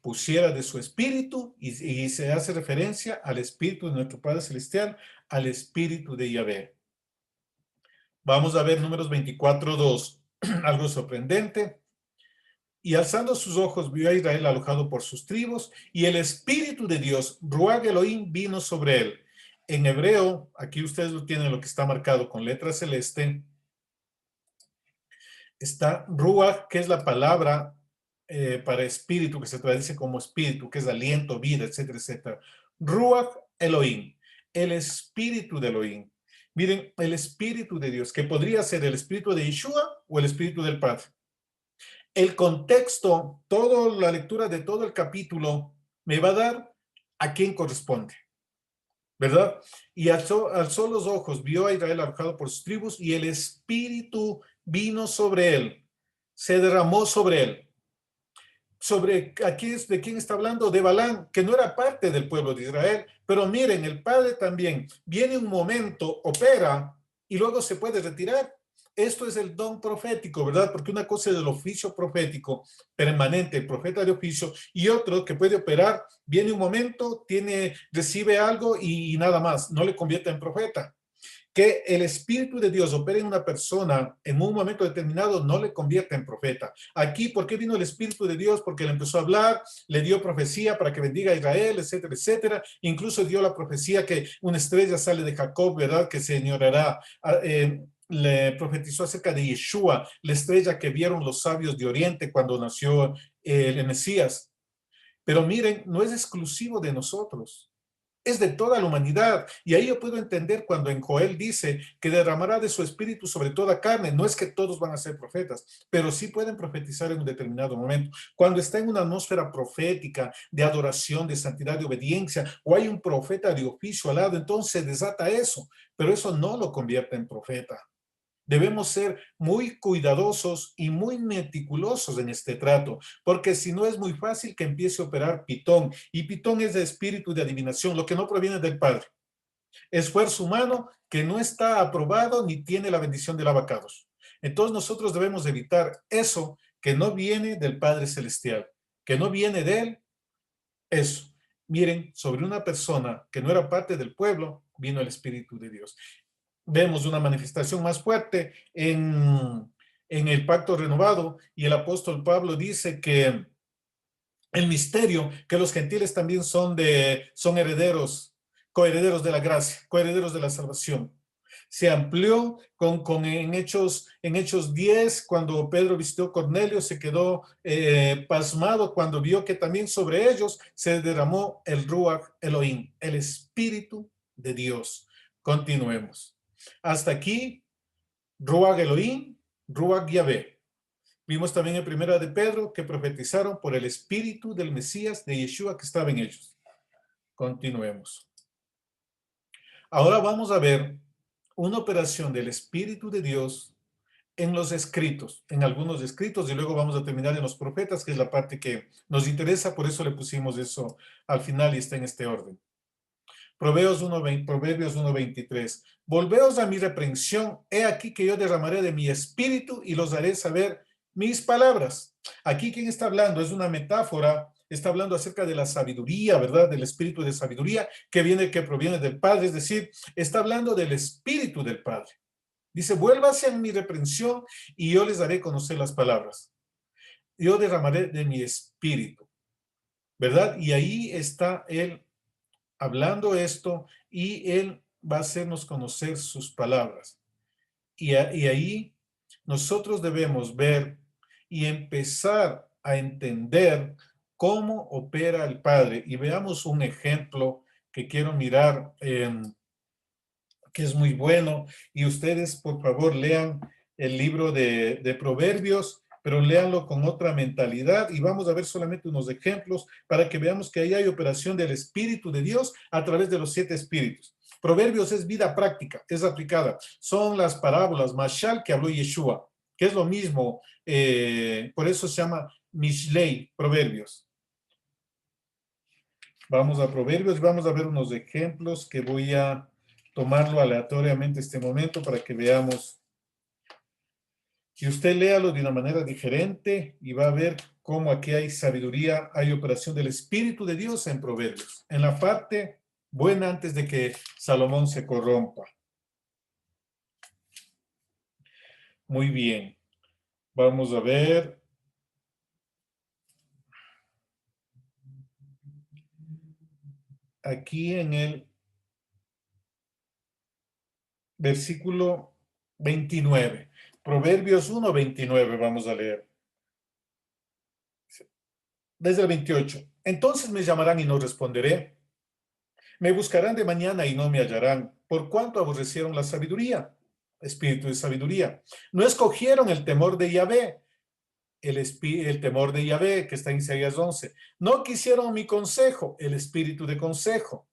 Pusiera de su espíritu y se hace referencia al espíritu de nuestro Padre Celestial, al espíritu de Yahvé. Vamos a ver Números 24:2, algo sorprendente. Y alzando sus ojos vio a Israel alojado por sus tribus y el espíritu de Dios, Ruach Elohim, vino sobre él. En hebreo, aquí ustedes lo tienen lo que está marcado con letra celeste, está Ruach, que es la palabra para espíritu, que se traduce como espíritu, que es aliento, vida, etcétera, etcétera. Ruach Elohim, el espíritu de Elohim. Miren, el espíritu de Dios, que podría ser el espíritu de Yeshua o el espíritu del Padre. El contexto, toda la lectura de todo el capítulo me va a dar a quién corresponde, ¿verdad? Y alzó los ojos, vio a Israel alojado por sus tribus y el espíritu vino sobre él, se derramó sobre él. Aquí de quién está hablando, de Balán, que no era parte del pueblo de Israel, pero miren, el Padre también viene un momento, opera y luego se puede retirar. Esto es el don profético, ¿verdad? Porque una cosa es el oficio profético permanente, el profeta de oficio, y otro que puede operar, viene un momento, recibe algo y nada más, no le convierte en profeta. Que el Espíritu de Dios opere en una persona en un momento determinado no le convierte en profeta. Aquí, ¿por qué vino el Espíritu de Dios? Porque le empezó a hablar, le dio profecía para que bendiga a Israel, etcétera, etcétera. Incluso dio la profecía que una estrella sale de Jacob, ¿verdad? Que se señorará. Le profetizó acerca de Yeshua, la estrella que vieron los sabios de Oriente cuando nació el Mesías. Pero miren, no es exclusivo de nosotros. Es de toda la humanidad. Y ahí yo puedo entender cuando en Joel dice que derramará de su espíritu sobre toda carne. No es que todos van a ser profetas, pero sí pueden profetizar en un determinado momento. Cuando está en una atmósfera profética de adoración, de santidad, de obediencia, o hay un profeta de oficio al lado, entonces desata eso, pero eso no lo convierte en profeta. Debemos ser muy cuidadosos y muy meticulosos en este trato, porque si no es muy fácil que empiece a operar Pitón, y Pitón es de espíritu de adivinación, lo que no proviene del Padre. Esfuerzo humano que no está aprobado ni tiene la bendición del abacados. Entonces nosotros debemos evitar eso que no viene del Padre Celestial, que no viene de Él, eso. Miren, sobre una persona que no era parte del pueblo, vino el Espíritu de Dios. Vemos una manifestación más fuerte en el pacto renovado, y el apóstol Pablo dice que el misterio, que los gentiles también son herederos, coherederos de la gracia, coherederos de la salvación. Se amplió en Hechos 10, cuando Pedro visitó a Cornelio, se quedó pasmado cuando vio que también sobre ellos se derramó el Ruach Elohim, el Espíritu de Dios. Continuemos. Hasta aquí, Ruach Elohim, Ruach Yahvé. Vimos también en Primera de Pedro que profetizaron por el Espíritu del Mesías de Yeshua que estaba en ellos. Continuemos. Ahora vamos a ver una operación del Espíritu de Dios en los escritos, en algunos escritos, y luego vamos a terminar en los profetas, que es la parte que nos interesa, por eso le pusimos eso al final y está en este orden. Proverbios 1:23. Volveos a mi reprensión, he aquí que yo derramaré de mi espíritu y los haré saber mis palabras. Aquí, ¿quién está hablando? Es una metáfora, está hablando acerca de la sabiduría, ¿verdad? Del espíritu de sabiduría que proviene del Padre, es decir, está hablando del espíritu del Padre. Dice, vuélvase en mi reprensión y yo les haré conocer las palabras. Yo derramaré de mi espíritu, ¿verdad? Y ahí está él hablando esto, y él va a hacernos conocer sus palabras. Y ahí nosotros debemos ver y empezar a entender cómo opera el Padre. Y veamos un ejemplo que quiero mirar, que es muy bueno. Y ustedes, por favor, lean el libro de Proverbios, pero léanlo con otra mentalidad, y vamos a ver solamente unos ejemplos para que veamos que ahí hay operación del Espíritu de Dios a través de los 7 espíritus. Proverbios es vida práctica, es aplicada. Son las parábolas, Mashal, que habló Yeshua, que es lo mismo, por eso se llama Mishlei, Proverbios. Vamos a Proverbios, vamos a ver unos ejemplos que voy a tomarlo aleatoriamente este momento para que veamos. Y usted léalo de una manera diferente y va a ver cómo aquí hay sabiduría, hay operación del Espíritu de Dios en Proverbios, en la parte buena antes de que Salomón se corrompa. Muy bien. Vamos a ver. Aquí en el versículo 29. Proverbios 1:29 vamos a leer. Desde el 28. Entonces me llamarán y no responderé. Me buscarán de mañana y no me hallarán, por cuanto aborrecieron la sabiduría, espíritu de sabiduría. No escogieron el temor de Yahvé, el temor de Yahvé, que está en Isaías 11. No quisieron mi consejo, el espíritu de consejo.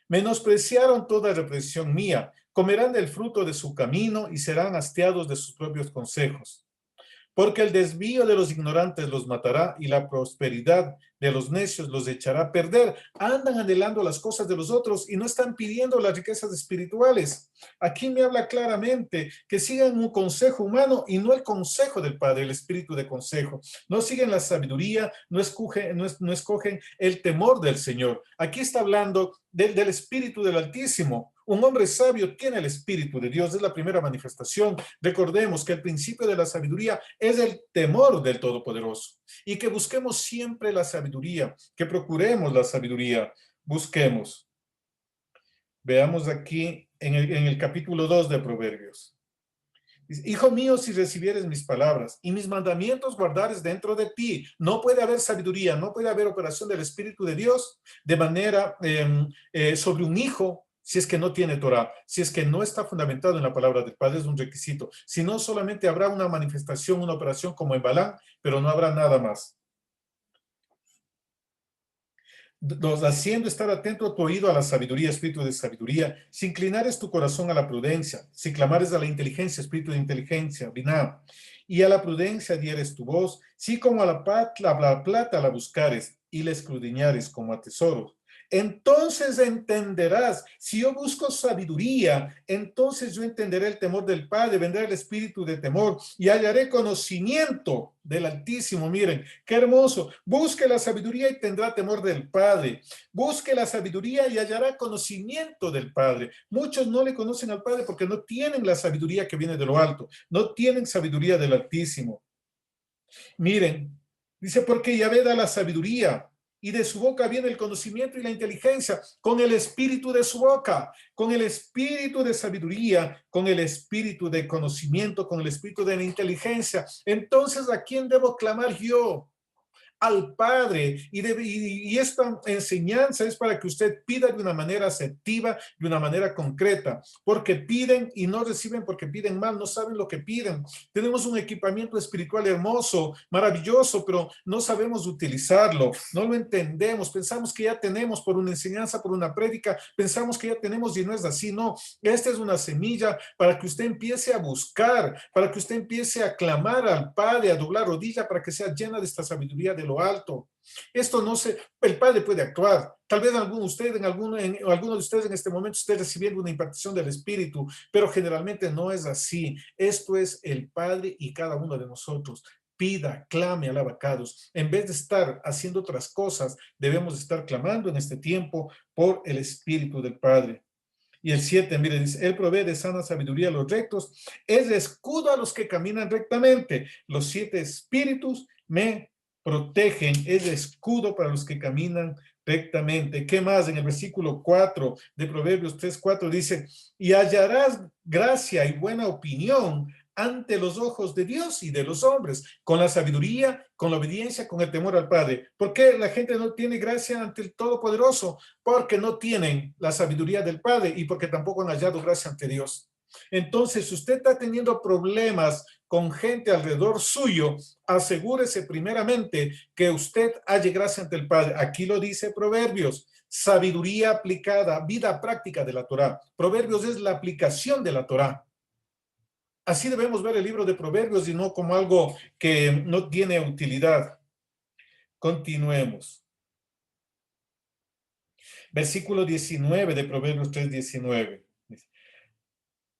Menospreciaron toda represión mía. Comerán del fruto de su camino y serán hastiados de sus propios consejos. Porque el desvío de los ignorantes los matará y la prosperidad de los necios los echará a perder. Andan anhelando las cosas de los otros y no están pidiendo las riquezas espirituales. Aquí me habla claramente que sigan un consejo humano y no el consejo del Padre, el espíritu de consejo. No siguen la sabiduría, no escogen el temor del Señor. Aquí está hablando del espíritu del Altísimo. Un hombre sabio tiene el Espíritu de Dios, es la primera manifestación. Recordemos que el principio de la sabiduría es el temor del Todopoderoso, y que busquemos siempre la sabiduría, que procuremos la sabiduría, busquemos. Veamos aquí en el capítulo 2 de Proverbios. Hijo mío, si recibieres mis palabras y mis mandamientos guardares dentro de ti, no puede haber sabiduría, no puede haber operación del Espíritu de Dios de manera sobre un hijo, si es que no tiene Torah, si es que no está fundamentado en la palabra del Padre, es un requisito. Si no, solamente habrá una manifestación, una operación como en Balán, pero no habrá nada más. haciendo estar atento a tu oído a la sabiduría, espíritu de sabiduría, si inclinares tu corazón a la prudencia, si clamares a la inteligencia, espíritu de inteligencia, Binah, y a la prudencia dieres tu voz, si como a la plata la buscares y la escudriñares como a tesoros. Entonces entenderás, si yo busco sabiduría, entonces yo entenderé el temor del Padre, vendrá el espíritu de temor y hallaré conocimiento del Altísimo. Miren, qué hermoso. Busque la sabiduría y tendrá temor del Padre. Busque la sabiduría y hallará conocimiento del Padre. Muchos no le conocen al Padre porque no tienen la sabiduría que viene de lo alto, no tienen sabiduría del Altísimo. Miren, dice, porque Yahvé da la sabiduría y de su boca viene el conocimiento y la inteligencia, con el espíritu de su boca, con el espíritu de sabiduría, con el espíritu de conocimiento, con el espíritu de la inteligencia. Entonces, ¿a quién debo clamar yo? Al Padre, y esta enseñanza es para que usted pida de una manera asertiva, de una manera concreta, porque piden y no reciben porque piden mal, no saben lo que piden. Tenemos un equipamiento espiritual hermoso, maravilloso, pero no sabemos utilizarlo, no lo entendemos, pensamos que ya tenemos por una enseñanza, por una prédica, pensamos que ya tenemos y no es así, no. Esta es una semilla para que usted empiece a buscar, para que usted empiece a clamar al Padre, a doblar rodilla, para que sea llena de esta sabiduría de lo alto. Esto no se, el Padre puede actuar. Tal vez alguno de ustedes en este momento esté recibiendo una impartición del Espíritu, pero generalmente no es así. Esto es el Padre y cada uno de nosotros. Pida, clame al abacados. En vez de estar haciendo otras cosas, debemos estar clamando en este tiempo por el Espíritu del Padre. Y el 7, mire, dice, Él provee de sana sabiduría a los rectos, es escudo a los que caminan rectamente. Los 7 espíritus me protegen, es escudo para los que caminan rectamente. ¿Qué más? En el versículo 4 de Proverbios 3:4 dice, y hallarás gracia y buena opinión ante los ojos de Dios y de los hombres, con la sabiduría, con la obediencia, con el temor al Padre. ¿Por qué la gente no tiene gracia ante el Todopoderoso? Porque no tienen la sabiduría del Padre y porque tampoco han hallado gracia ante Dios. Entonces, si usted está teniendo problemas con gente alrededor suyo, asegúrese primeramente que usted halle gracia ante el Padre. Aquí lo dice Proverbios, sabiduría aplicada, vida práctica de la Torá. Proverbios es la aplicación de la Torá. Así debemos ver el libro de Proverbios y no como algo que no tiene utilidad. Continuemos. Versículo 19 de Proverbios 3:19.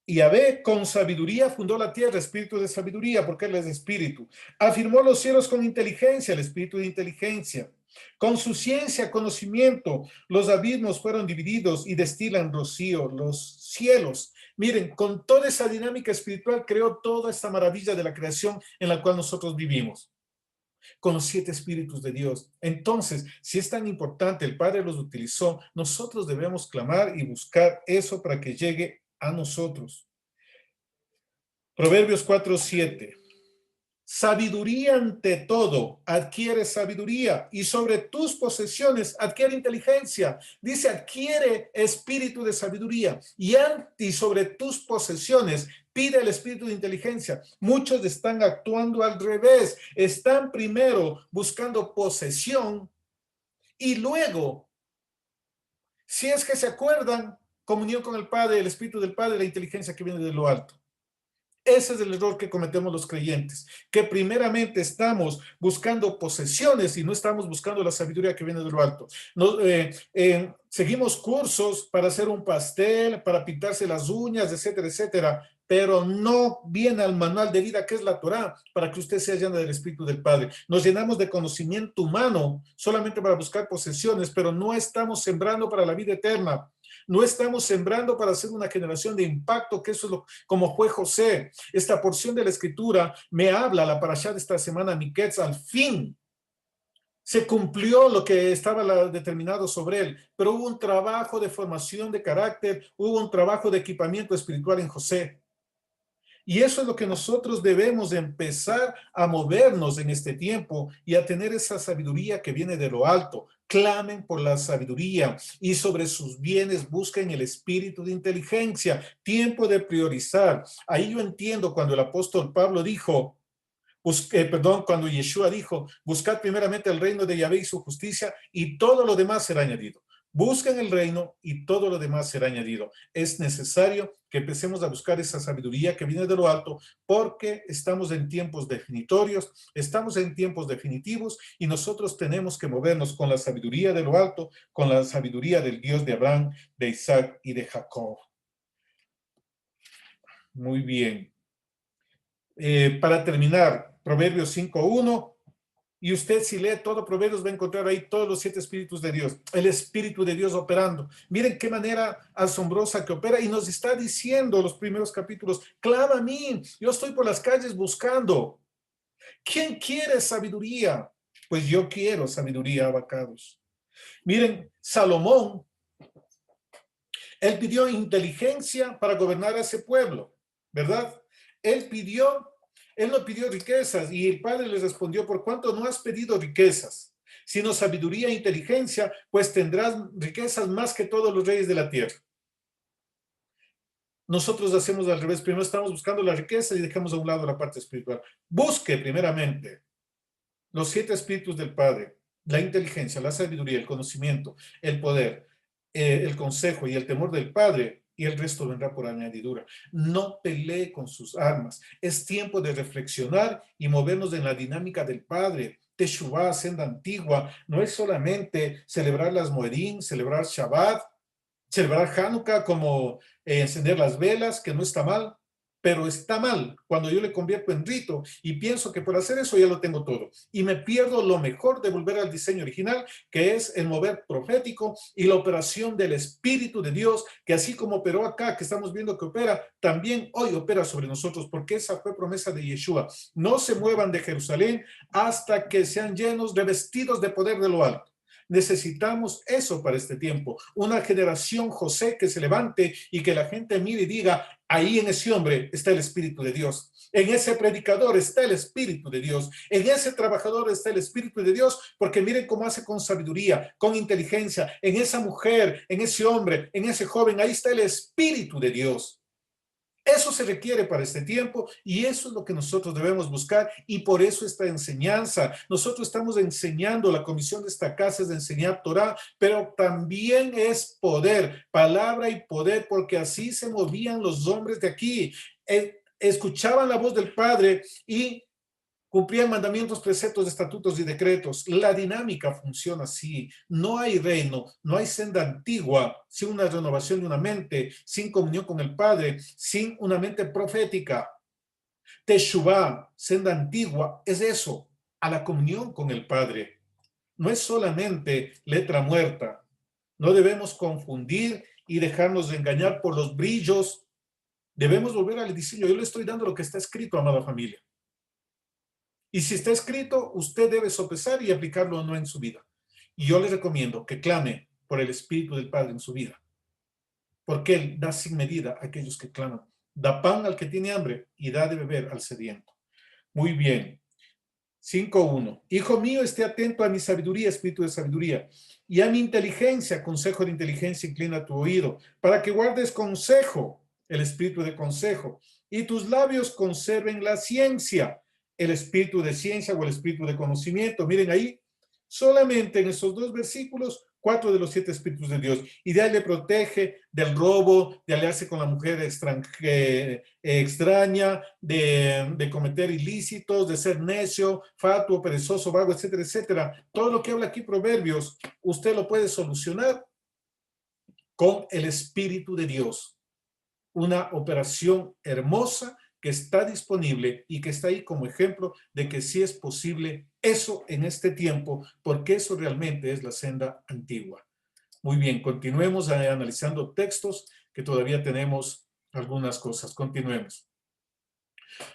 Y Yahvé con sabiduría fundó la tierra, espíritu de sabiduría, porque él es espíritu. Afirmó los cielos con inteligencia, el espíritu de inteligencia. Con su ciencia, conocimiento, los abismos fueron divididos y destilan rocío, los cielos. Miren, con toda esa dinámica espiritual creó toda esta maravilla de la creación en la cual nosotros vivimos, con los 7 espíritus de Dios. Entonces, si es tan importante, el Padre los utilizó, nosotros debemos clamar y buscar eso para que llegue a nosotros. Proverbios 4:7. Sabiduría ante todo, adquiere sabiduría y sobre tus posesiones adquiere inteligencia. Dice, adquiere espíritu de sabiduría y sobre tus posesiones pide el espíritu de inteligencia. Muchos están actuando al revés. Están primero buscando posesión y luego, si es que se acuerdan, comunión con el Padre, el espíritu del Padre, la inteligencia que viene de lo alto. Ese es el error que cometemos los creyentes, que primeramente estamos buscando posesiones y no estamos buscando la sabiduría que viene de lo alto. Seguimos cursos para hacer un pastel, para pintarse las uñas, etcétera, etcétera, pero no viene al manual de vida que es la Torá para que usted sea lleno del Espíritu del Padre. Nos llenamos de conocimiento humano solamente para buscar posesiones, pero no estamos sembrando para la vida eterna. No estamos sembrando para hacer una generación de impacto, que eso es como fue José. Esta porción de la escritura me habla, la parashá de esta semana, Miquetz, al fin se cumplió lo que estaba determinado sobre él, pero hubo un trabajo de formación de carácter, hubo un trabajo de equipamiento espiritual en José. Y eso es lo que nosotros debemos empezar a movernos en este tiempo y a tener esa sabiduría que viene de lo alto. Clamen por la sabiduría y sobre sus bienes busquen el espíritu de inteligencia. Tiempo de priorizar. Ahí yo entiendo cuando el apóstol Pablo dijo, Cuando Yeshua dijo, buscad primeramente el reino de Yahvé y su justicia, y todo lo demás será añadido. Busquen el reino y todo lo demás será añadido. Es necesario que empecemos a buscar esa sabiduría que viene de lo alto, porque estamos en tiempos definitorios, estamos en tiempos definitivos, y nosotros tenemos que movernos con la sabiduría de lo alto, con la sabiduría del Dios de Abraham, de Isaac y de Jacob. Muy bien. Para terminar, Proverbios 5:1. Y usted, si lee todo Proverbios, va a encontrar ahí todos los 7 espíritus de Dios, el Espíritu de Dios operando. Miren qué manera asombrosa que opera, y nos está diciendo los primeros capítulos: clama a mí, yo estoy por las calles buscando. ¿Quién quiere sabiduría? Pues yo quiero sabiduría, abacados. Miren, Salomón, él pidió inteligencia para gobernar a ese pueblo, ¿verdad? Él no pidió riquezas, y el padre le respondió: por cuanto no has pedido riquezas, sino sabiduría e inteligencia, pues tendrás riquezas más que todos los reyes de la tierra. Nosotros hacemos al revés: primero estamos buscando la riqueza y dejamos a un lado la parte espiritual. Busque primeramente los 7 espíritus del Padre, la inteligencia, la sabiduría, el conocimiento, el poder, el consejo y el temor del Padre, y el resto vendrá por añadidura. No pelee con sus armas. Es tiempo de reflexionar y movernos en la dinámica del Padre. Teshuvah, senda antigua, no es solamente celebrar las Moedim, celebrar Shabbat, celebrar Hanukkah, como encender las velas, que no está mal, pero está mal cuando yo le convierto en rito y pienso que por hacer eso ya lo tengo todo, y me pierdo lo mejor de volver al diseño original, que es el mover profético y la operación del Espíritu de Dios, que así como operó acá, que estamos viendo que opera, también hoy opera sobre nosotros, porque esa fue promesa de Yeshua: no se muevan de Jerusalén hasta que sean llenos, revestidos de poder de lo alto. Necesitamos eso para este tiempo, una generación José que se levante y que la gente mire y diga: ahí en ese hombre está el Espíritu de Dios, en ese predicador está el Espíritu de Dios, en ese trabajador está el Espíritu de Dios, porque miren cómo hace con sabiduría, con inteligencia, en esa mujer, en ese hombre, en ese joven, ahí está el Espíritu de Dios. Eso se requiere para este tiempo, y eso es lo que nosotros debemos buscar, y por eso esta enseñanza. Nosotros estamos enseñando, la comisión de esta casa es de enseñar Torah, pero también es poder, palabra y poder, porque así se movían los hombres de aquí. Escuchaban la voz del Padre y cumplían mandamientos, preceptos, estatutos y decretos. La dinámica funciona así. No hay reino, no hay senda antigua sin una renovación de una mente, sin comunión con el Padre, sin una mente profética. Teshuvah, senda antigua, es eso, a la comunión con el Padre. No es solamente letra muerta. No debemos confundir y dejarnos de engañar por los brillos. Debemos volver al diseño. Yo le estoy dando lo que está escrito, amada familia. Y si está escrito, usted debe sopesar y aplicarlo o no en su vida. Y yo le recomiendo que clame por el Espíritu del Padre en su vida, porque Él da sin medida a aquellos que claman. Da pan al que tiene hambre y da de beber al sediento. Muy bien. 5:1. Hijo mío, esté atento a mi sabiduría, espíritu de sabiduría, y a mi inteligencia, consejo de inteligencia, inclina tu oído, para que guardes consejo, el espíritu de consejo, y tus labios conserven la ciencia, el espíritu de ciencia o el espíritu de conocimiento. Miren ahí, solamente en esos 2 versículos, 4 de los 7 espíritus de Dios. Y de ahí le protege del robo, de aliarse con la mujer extraña, de cometer ilícitos, de ser necio, fatuo, perezoso, vago, etcétera, etcétera. Todo lo que habla aquí Proverbios, usted lo puede solucionar con el Espíritu de Dios. Una operación hermosa que está disponible y que está ahí como ejemplo de que sí es posible eso en este tiempo, porque eso realmente es la senda antigua. Muy bien, continuemos analizando textos, que todavía tenemos algunas cosas. Continuemos.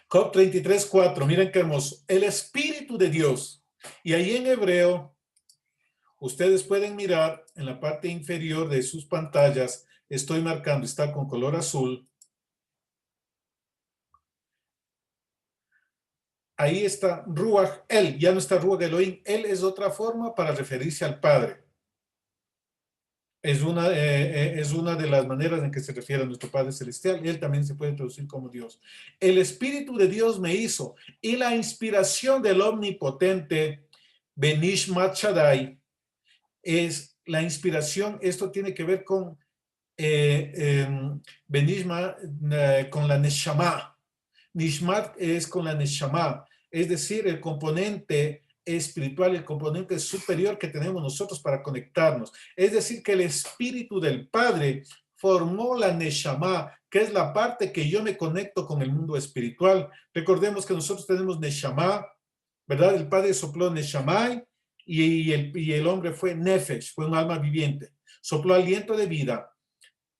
Job 33:4, miren qué hermoso. El Espíritu de Dios. Y ahí en hebreo, ustedes pueden mirar en la parte inferior de sus pantallas, estoy marcando, está con color azul. Ahí está Ruach, él, ya no está Ruach Elohim, él es otra forma para referirse al Padre. Es una de las maneras en que se refiere a nuestro Padre Celestial. Él también se puede traducir como Dios. El Espíritu de Dios me hizo, y la inspiración del Omnipotente, Benishmat Shaddai, es la inspiración. Esto tiene que ver con Benishma, con la Neshama. Nishmat es con la Neshama, es decir, el componente espiritual, el componente superior que tenemos nosotros para conectarnos. Es decir, que el Espíritu del Padre formó la Neshama, que es la parte que yo me conecto con el mundo espiritual. Recordemos que nosotros tenemos Neshama, ¿verdad? El Padre sopló Neshama y el hombre fue Nefesh, fue un alma viviente. Sopló aliento de vida,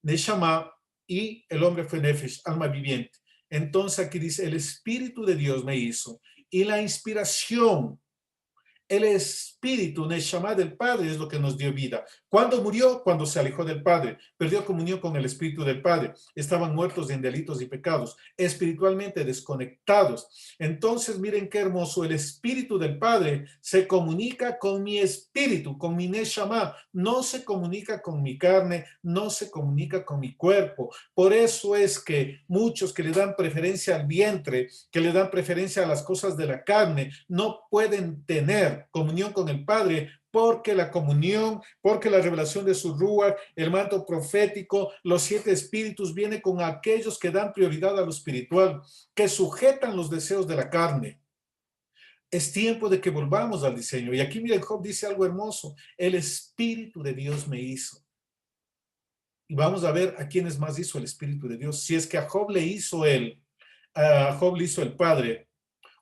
Neshama, y el hombre fue Nefesh, alma viviente. Entonces aquí dice, el Espíritu de Dios me hizo, y la inspiración, el Espíritu, Neshama del Padre, es lo que nos dio vida. ¿Cuándo murió? Cuando se alejó del Padre, perdió comunión con el Espíritu del Padre. Estaban muertos en delitos y pecados, espiritualmente desconectados. Entonces, miren qué hermoso, el Espíritu del Padre se comunica con mi espíritu, con mi Neshama. No se comunica con mi carne, no se comunica con mi cuerpo. Por eso es que muchos que le dan preferencia al vientre, que le dan preferencia a las cosas de la carne, no pueden tener comunión con el Padre, porque la comunión, porque la revelación de su Ruach, el manto profético, los 7 espíritus, viene con aquellos que dan prioridad a lo espiritual, que sujetan los deseos de la carne. Es tiempo de que volvamos al diseño. Y aquí miren, Job dice algo hermoso: el Espíritu de Dios me hizo. Y vamos a ver a quiénes más hizo el Espíritu de Dios. Si es que a Job le hizo él, a Job le hizo el Padre,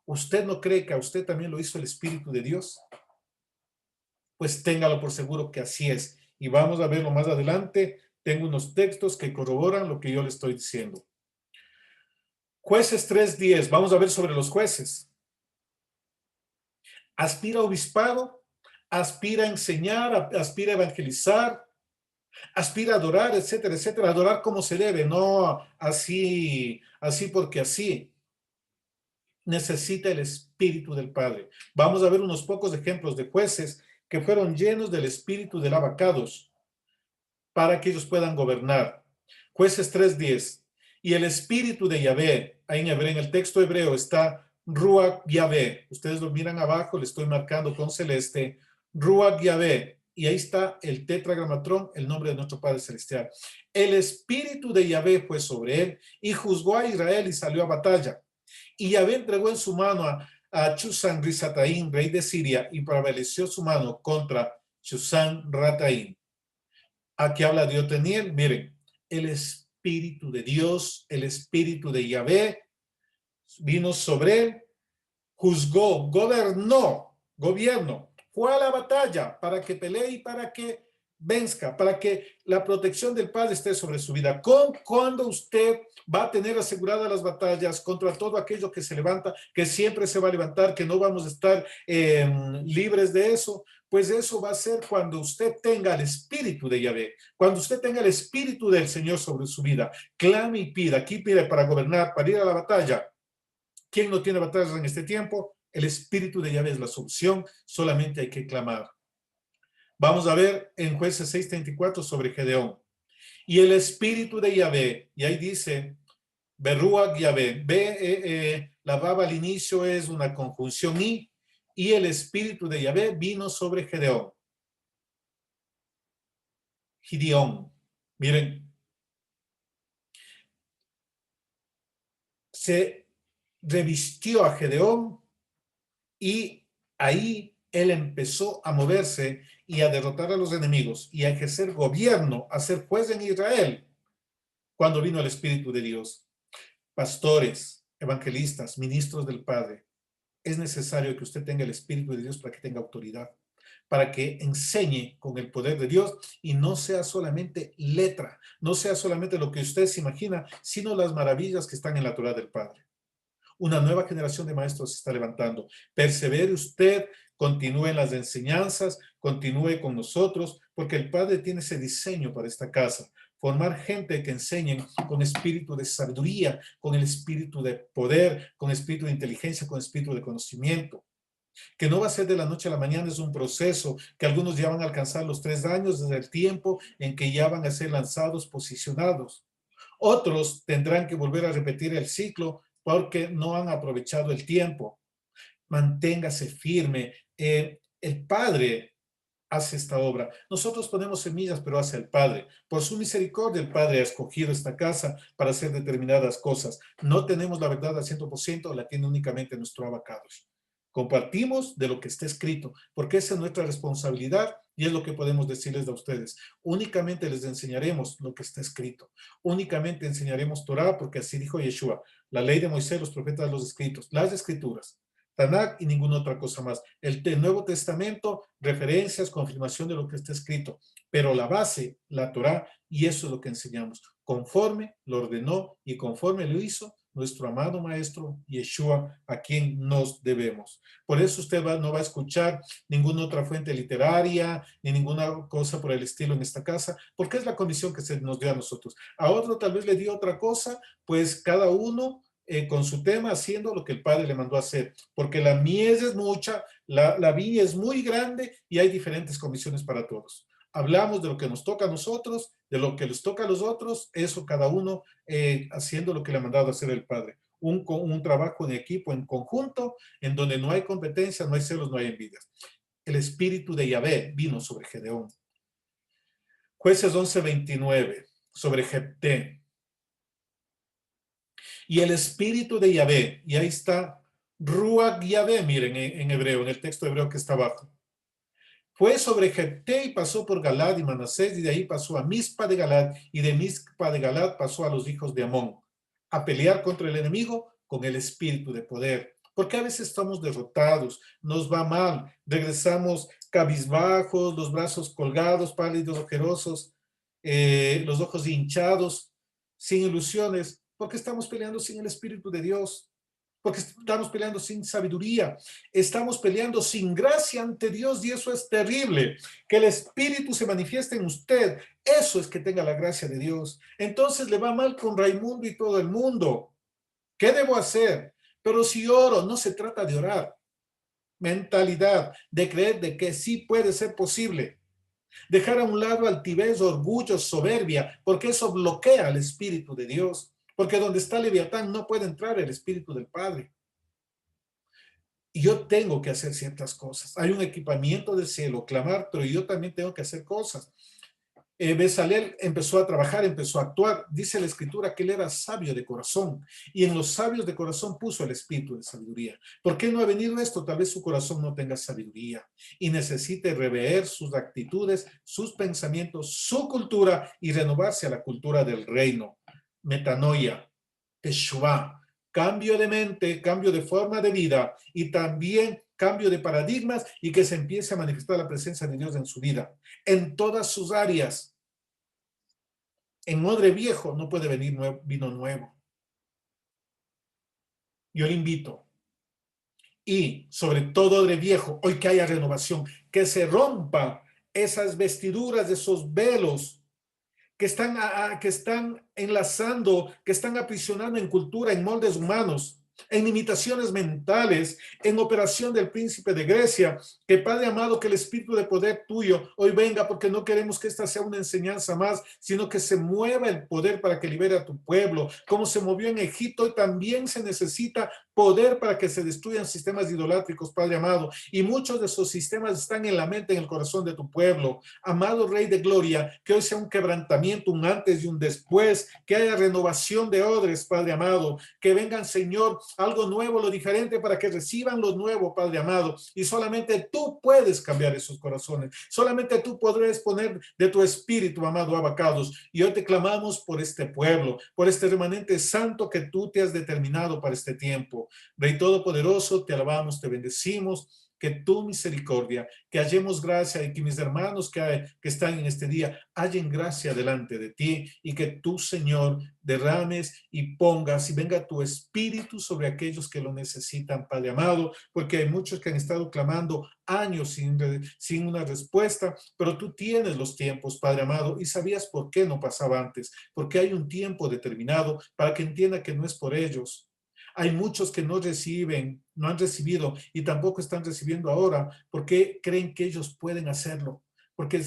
¿usted no cree que a usted también lo hizo el Espíritu de Dios? Pues téngalo por seguro que así es. Y vamos a verlo más adelante. Tengo unos textos que corroboran lo que yo le estoy diciendo. Jueces 3:10. Vamos a ver sobre los jueces. Aspira a obispado, aspira a enseñar, aspira a evangelizar, aspira a adorar, etcétera, etcétera. Adorar como se debe, no así porque así. Necesita el Espíritu del Padre. Vamos a ver unos pocos ejemplos de jueces que fueron llenos del Espíritu del Abacados para que ellos puedan gobernar. Jueces 3:10. Y el Espíritu de Yahvé, ahí en el texto hebreo está Ruach Yahvé. Ustedes lo miran abajo, le estoy marcando con celeste, Ruach Yahvé. Y ahí está el tetragramatrón, el nombre de nuestro Padre Celestial. El Espíritu de Yahvé fue sobre él y juzgó a Israel y salió a batalla. Y Yahvé entregó en su mano a Chusán Risataín, rey de Siria, y prevaleció su mano contra Chusán Rataín. Aquí habla de Oteniel. Miren, el Espíritu de Dios, el Espíritu de Yahvé vino sobre él, juzgó, gobernó, gobierno, fue a la batalla para que pelee y para que venzca, para que la protección del Padre esté sobre su vida. Cuando usted va a tener aseguradas las batallas contra todo aquello que se levanta, que siempre se va a levantar, que no vamos a estar libres de eso, pues eso va a ser cuando usted tenga el Espíritu de Yahvé, cuando usted tenga el Espíritu del Señor sobre su vida. Clame y pida. Aquí pide para gobernar, para ir a la batalla. ¿Quién no tiene batallas en este tiempo? El Espíritu de Yahvé es la solución, solamente hay que clamar. Vamos a ver en Jueces 6:34 sobre Gedeón. Y el Espíritu de Yahvé, y ahí dice, Berruach Yahvé, la baba al inicio es una conjunción y el Espíritu de Yahvé vino sobre Gedeón. Gideón, miren, se revistió a Gedeón y ahí él empezó a moverse y a derrotar a los enemigos y a ejercer gobierno, a ser juez en Israel cuando vino el Espíritu de Dios. Pastores, evangelistas, ministros del Padre, es necesario que usted tenga el Espíritu de Dios para que tenga autoridad, para que enseñe con el poder de Dios y no sea solamente letra, no sea solamente lo que usted se imagina, sino las maravillas que están en la Torah del Padre. Una nueva generación de maestros se está levantando. Persevere usted, continúe en las enseñanzas, continúe con nosotros, porque el Padre tiene ese diseño para esta casa. Formar gente que enseñen con espíritu de sabiduría, con el espíritu de poder, con espíritu de inteligencia, con espíritu de conocimiento. que no va a ser de la noche a la mañana, es un proceso que algunos ya van a alcanzar los 3 años desde el tiempo en que ya van a ser lanzados, posicionados. Otros tendrán que volver a repetir el ciclo porque no han aprovechado el tiempo. Manténgase firme. El Padre hace esta obra. Nosotros ponemos semillas, pero hace el Padre. Por su misericordia, el Padre ha escogido esta casa para hacer determinadas cosas. No tenemos la verdad al 100%, la tiene únicamente nuestro abacados. Compartimos de lo que está escrito, porque esa es nuestra responsabilidad y es lo que podemos decirles a ustedes. Únicamente les enseñaremos lo que está escrito. Únicamente enseñaremos Torah, porque así dijo Yeshua, la ley de Moisés, los profetas, los escritos, las escrituras. Tanakh y ninguna otra cosa más. El Nuevo Testamento, referencias, confirmación de lo que está escrito, pero la base, la Torá, y eso es lo que enseñamos. Conforme lo ordenó y conforme lo hizo nuestro amado Maestro Yeshua, a quien nos debemos. Por eso usted no va a escuchar ninguna otra fuente literaria, ni ninguna cosa por el estilo en esta casa, porque es la condición que se nos dio a nosotros. A otro tal vez le dio otra cosa, pues cada uno con su tema haciendo lo que el Padre le mandó a hacer, porque la mies es mucha, la viña es muy grande y hay diferentes comisiones para todos. Hablamos de lo que nos toca a nosotros, de lo que les toca a los otros, eso cada uno haciendo lo que le ha mandado a hacer el Padre. Un trabajo en equipo, en conjunto, en donde no hay competencia, no hay celos, no hay envidias. El espíritu de Yahvé vino sobre Gedeón. Jueces 11:29, sobre Jepté. Y el espíritu de Yahvé, y ahí está Ruach Yahvé, miren en hebreo, en el texto hebreo que está abajo. Fue sobre Jepté y pasó por Galad y Manasés, y de ahí pasó a Mizpa de Galad, y de Mizpa de Galad pasó a los hijos de Amón, a pelear contra el enemigo con el espíritu de poder. Porque a veces estamos derrotados, nos va mal, regresamos cabizbajos, los brazos colgados, pálidos, ojerosos, los ojos hinchados, sin ilusiones, porque estamos peleando sin el Espíritu de Dios, porque estamos peleando sin sabiduría, estamos peleando sin gracia ante Dios y eso es terrible. Que el Espíritu se manifieste en usted, eso es que tenga la gracia de Dios. Entonces le va mal con Raimundo y todo el mundo. ¿Qué debo hacer? Pero si oro, no se trata de orar. Mentalidad de creer de que sí puede ser posible. Dejar a un lado altivez, orgullo, soberbia, porque eso bloquea al Espíritu de Dios. Porque donde está Leviatán no puede entrar el Espíritu del Padre. Y yo tengo que hacer ciertas cosas. Hay un equipamiento del cielo, clamar, pero yo también tengo que hacer cosas. Bezalel empezó a trabajar, empezó a actuar. Dice la escritura que él era sabio de corazón y en los sabios de corazón puso el espíritu de sabiduría. ¿Por qué no ha venido esto? Tal vez su corazón no tenga sabiduría y necesite rever sus actitudes, sus pensamientos, su cultura y renovarse a la cultura del reino. Metanoia, Teshuvah, cambio de mente, cambio de forma de vida y también cambio de paradigmas y que se empiece a manifestar la presencia de Dios en su vida, en todas sus áreas. En odre viejo no puede venir vino nuevo. Yo le invito. Y sobre todo odre viejo, hoy que haya renovación, que se rompa esas vestiduras, esos velos que están enlazando, que están aprisionando en cultura, en moldes humanos, en limitaciones mentales, en operación del príncipe de Grecia. Que Padre amado, que el espíritu de poder tuyo hoy venga, porque no queremos que esta sea una enseñanza más, sino que se mueva el poder para que libere a tu pueblo. Como se movió en Egipto, también se necesita poder para que se destruyan sistemas idolátricos, Padre amado. Y muchos de esos sistemas están en la mente, en el corazón de tu pueblo. Amado Rey de Gloria, que hoy sea un quebrantamiento, un antes y un después, que haya renovación de odres, Padre amado, que vengan, Señor, algo nuevo, lo diferente, para que reciban lo nuevo, Padre amado. Y solamente tú puedes cambiar esos corazones. Solamente tú podrás poner de tu espíritu, amado Abacados. Y hoy te clamamos por este pueblo, por este remanente santo que tú te has determinado para este tiempo. Rey Todopoderoso, te alabamos, te bendecimos. Que tu misericordia, que hallemos gracia y que mis hermanos que están en este día hallen gracia delante de ti y que tú, Señor, derrames y pongas y venga tu espíritu sobre aquellos que lo necesitan, Padre amado, porque hay muchos que han estado clamando años sin una respuesta, pero tú tienes los tiempos, Padre amado, y sabías por qué no pasaba antes, porque hay un tiempo determinado para que entienda que no es por ellos. Hay muchos que no reciben, no han recibido y tampoco están recibiendo ahora porque creen que ellos pueden hacerlo. Porque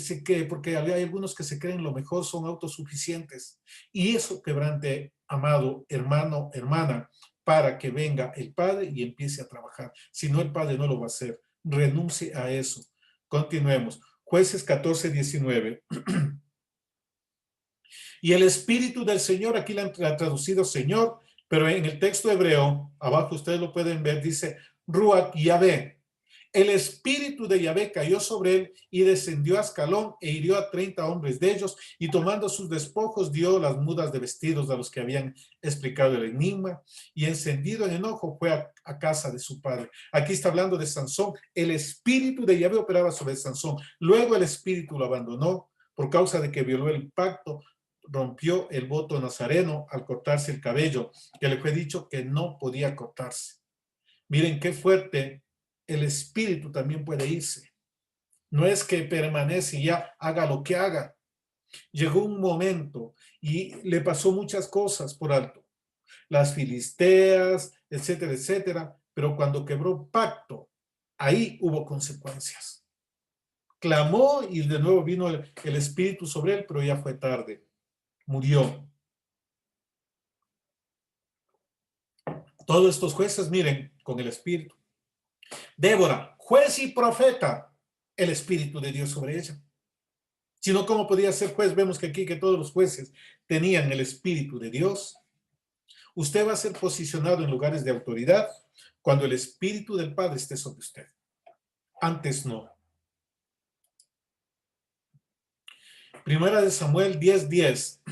hay algunos que se creen lo mejor, son autosuficientes. Y eso quebrante, amado hermano, hermana, para que venga el Padre y empiece a trabajar. Si no, el Padre no lo va a hacer. Renuncie a eso. Continuemos. Jueces 14:19. Y el Espíritu del Señor, aquí la han traducido Señor, pero en el texto hebreo, abajo ustedes lo pueden ver, dice Ruach Yahvé. El espíritu de Yahvé cayó sobre él y descendió a Ascalón e hirió a 30 hombres de ellos y tomando sus despojos dio las mudas de vestidos a los que habían explicado el enigma y encendido en enojo fue a casa de su padre. Aquí está hablando de Sansón. El espíritu de Yahvé operaba sobre Sansón. Luego el espíritu lo abandonó por causa de que violó el pacto, rompió el voto nazareno al cortarse el cabello, que le fue dicho que no podía cortarse. Miren qué fuerte. El espíritu también puede irse. No es que permanece y ya haga lo que haga. Llegó un momento y le pasó muchas cosas por alto. Las filisteas, etcétera, etcétera. Pero cuando quebró pacto, ahí hubo consecuencias. Clamó y de nuevo vino el espíritu sobre él, pero ya fue tarde. Murió. Todos estos jueces, miren, con el espíritu. Débora, juez y profeta, el espíritu de Dios sobre ella. Si no, ¿cómo podía ser juez? Vemos que aquí que todos los jueces tenían el espíritu de Dios. Usted va a ser posicionado en lugares de autoridad cuando el espíritu del Padre esté sobre usted. Antes no. Primera de Samuel 10:10.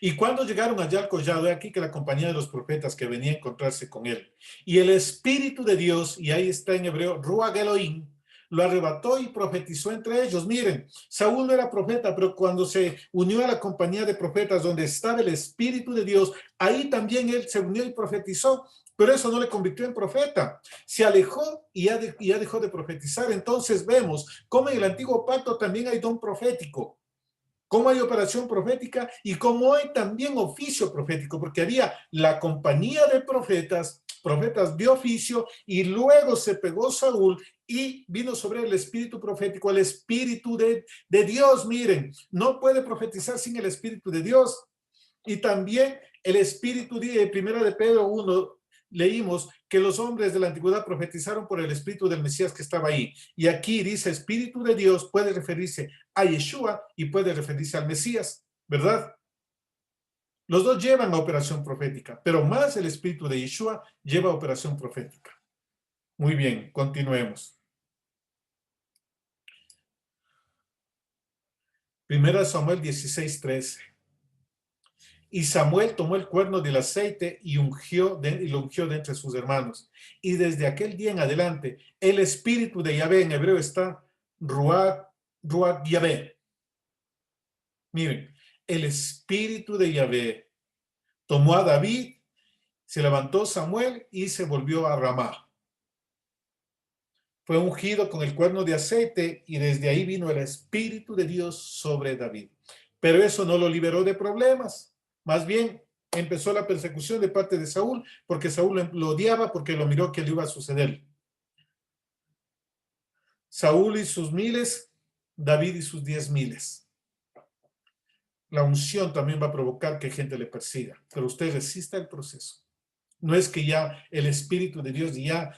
Y cuando llegaron allá al collado, aquí que la compañía de los profetas que venía a encontrarse con él, y el Espíritu de Dios, y ahí está en hebreo, Ruach Elohim, lo arrebató y profetizó entre ellos. Miren, Saúl no era profeta, pero cuando se unió a la compañía de profetas donde estaba el Espíritu de Dios, ahí también él se unió y profetizó, pero eso no le convirtió en profeta. Se alejó y ya dejó de profetizar. Entonces vemos cómo en el antiguo pacto también hay don profético. Cómo hay operación profética y cómo hay también oficio profético, porque había la compañía de profetas, profetas de oficio, y luego se pegó Saúl y vino sobre el espíritu profético, el espíritu de Dios. Miren, no puede profetizar sin el espíritu de Dios. Y también el espíritu de primera de Pedro 1, leímos que los hombres de la antigüedad profetizaron por el espíritu del Mesías que estaba ahí. Y aquí dice espíritu de Dios, puede referirse a Yeshua y puede referirse al Mesías, ¿verdad? Los dos llevan a operación profética, pero más el espíritu de Yeshua lleva a operación profética. Muy bien, continuemos. Primera Samuel 16:13. Y Samuel tomó el cuerno del aceite y lo ungió de entre sus hermanos. Y desde aquel día en adelante, el espíritu de Yahvé, en hebreo está Ruach Yahvé. Miren, el espíritu de Yahvé tomó a David, se levantó Samuel y se volvió a Ramá. Fue ungido con el cuerno de aceite y desde ahí vino el espíritu de Dios sobre David. Pero eso no lo liberó de problemas. Más bien, empezó la persecución de parte de Saúl, porque Saúl lo odiaba porque lo miró que le iba a suceder. Saúl y sus miles, David y sus 10,000. La unción también va a provocar que gente le persiga, pero usted resista el proceso. No es que ya el Espíritu de Dios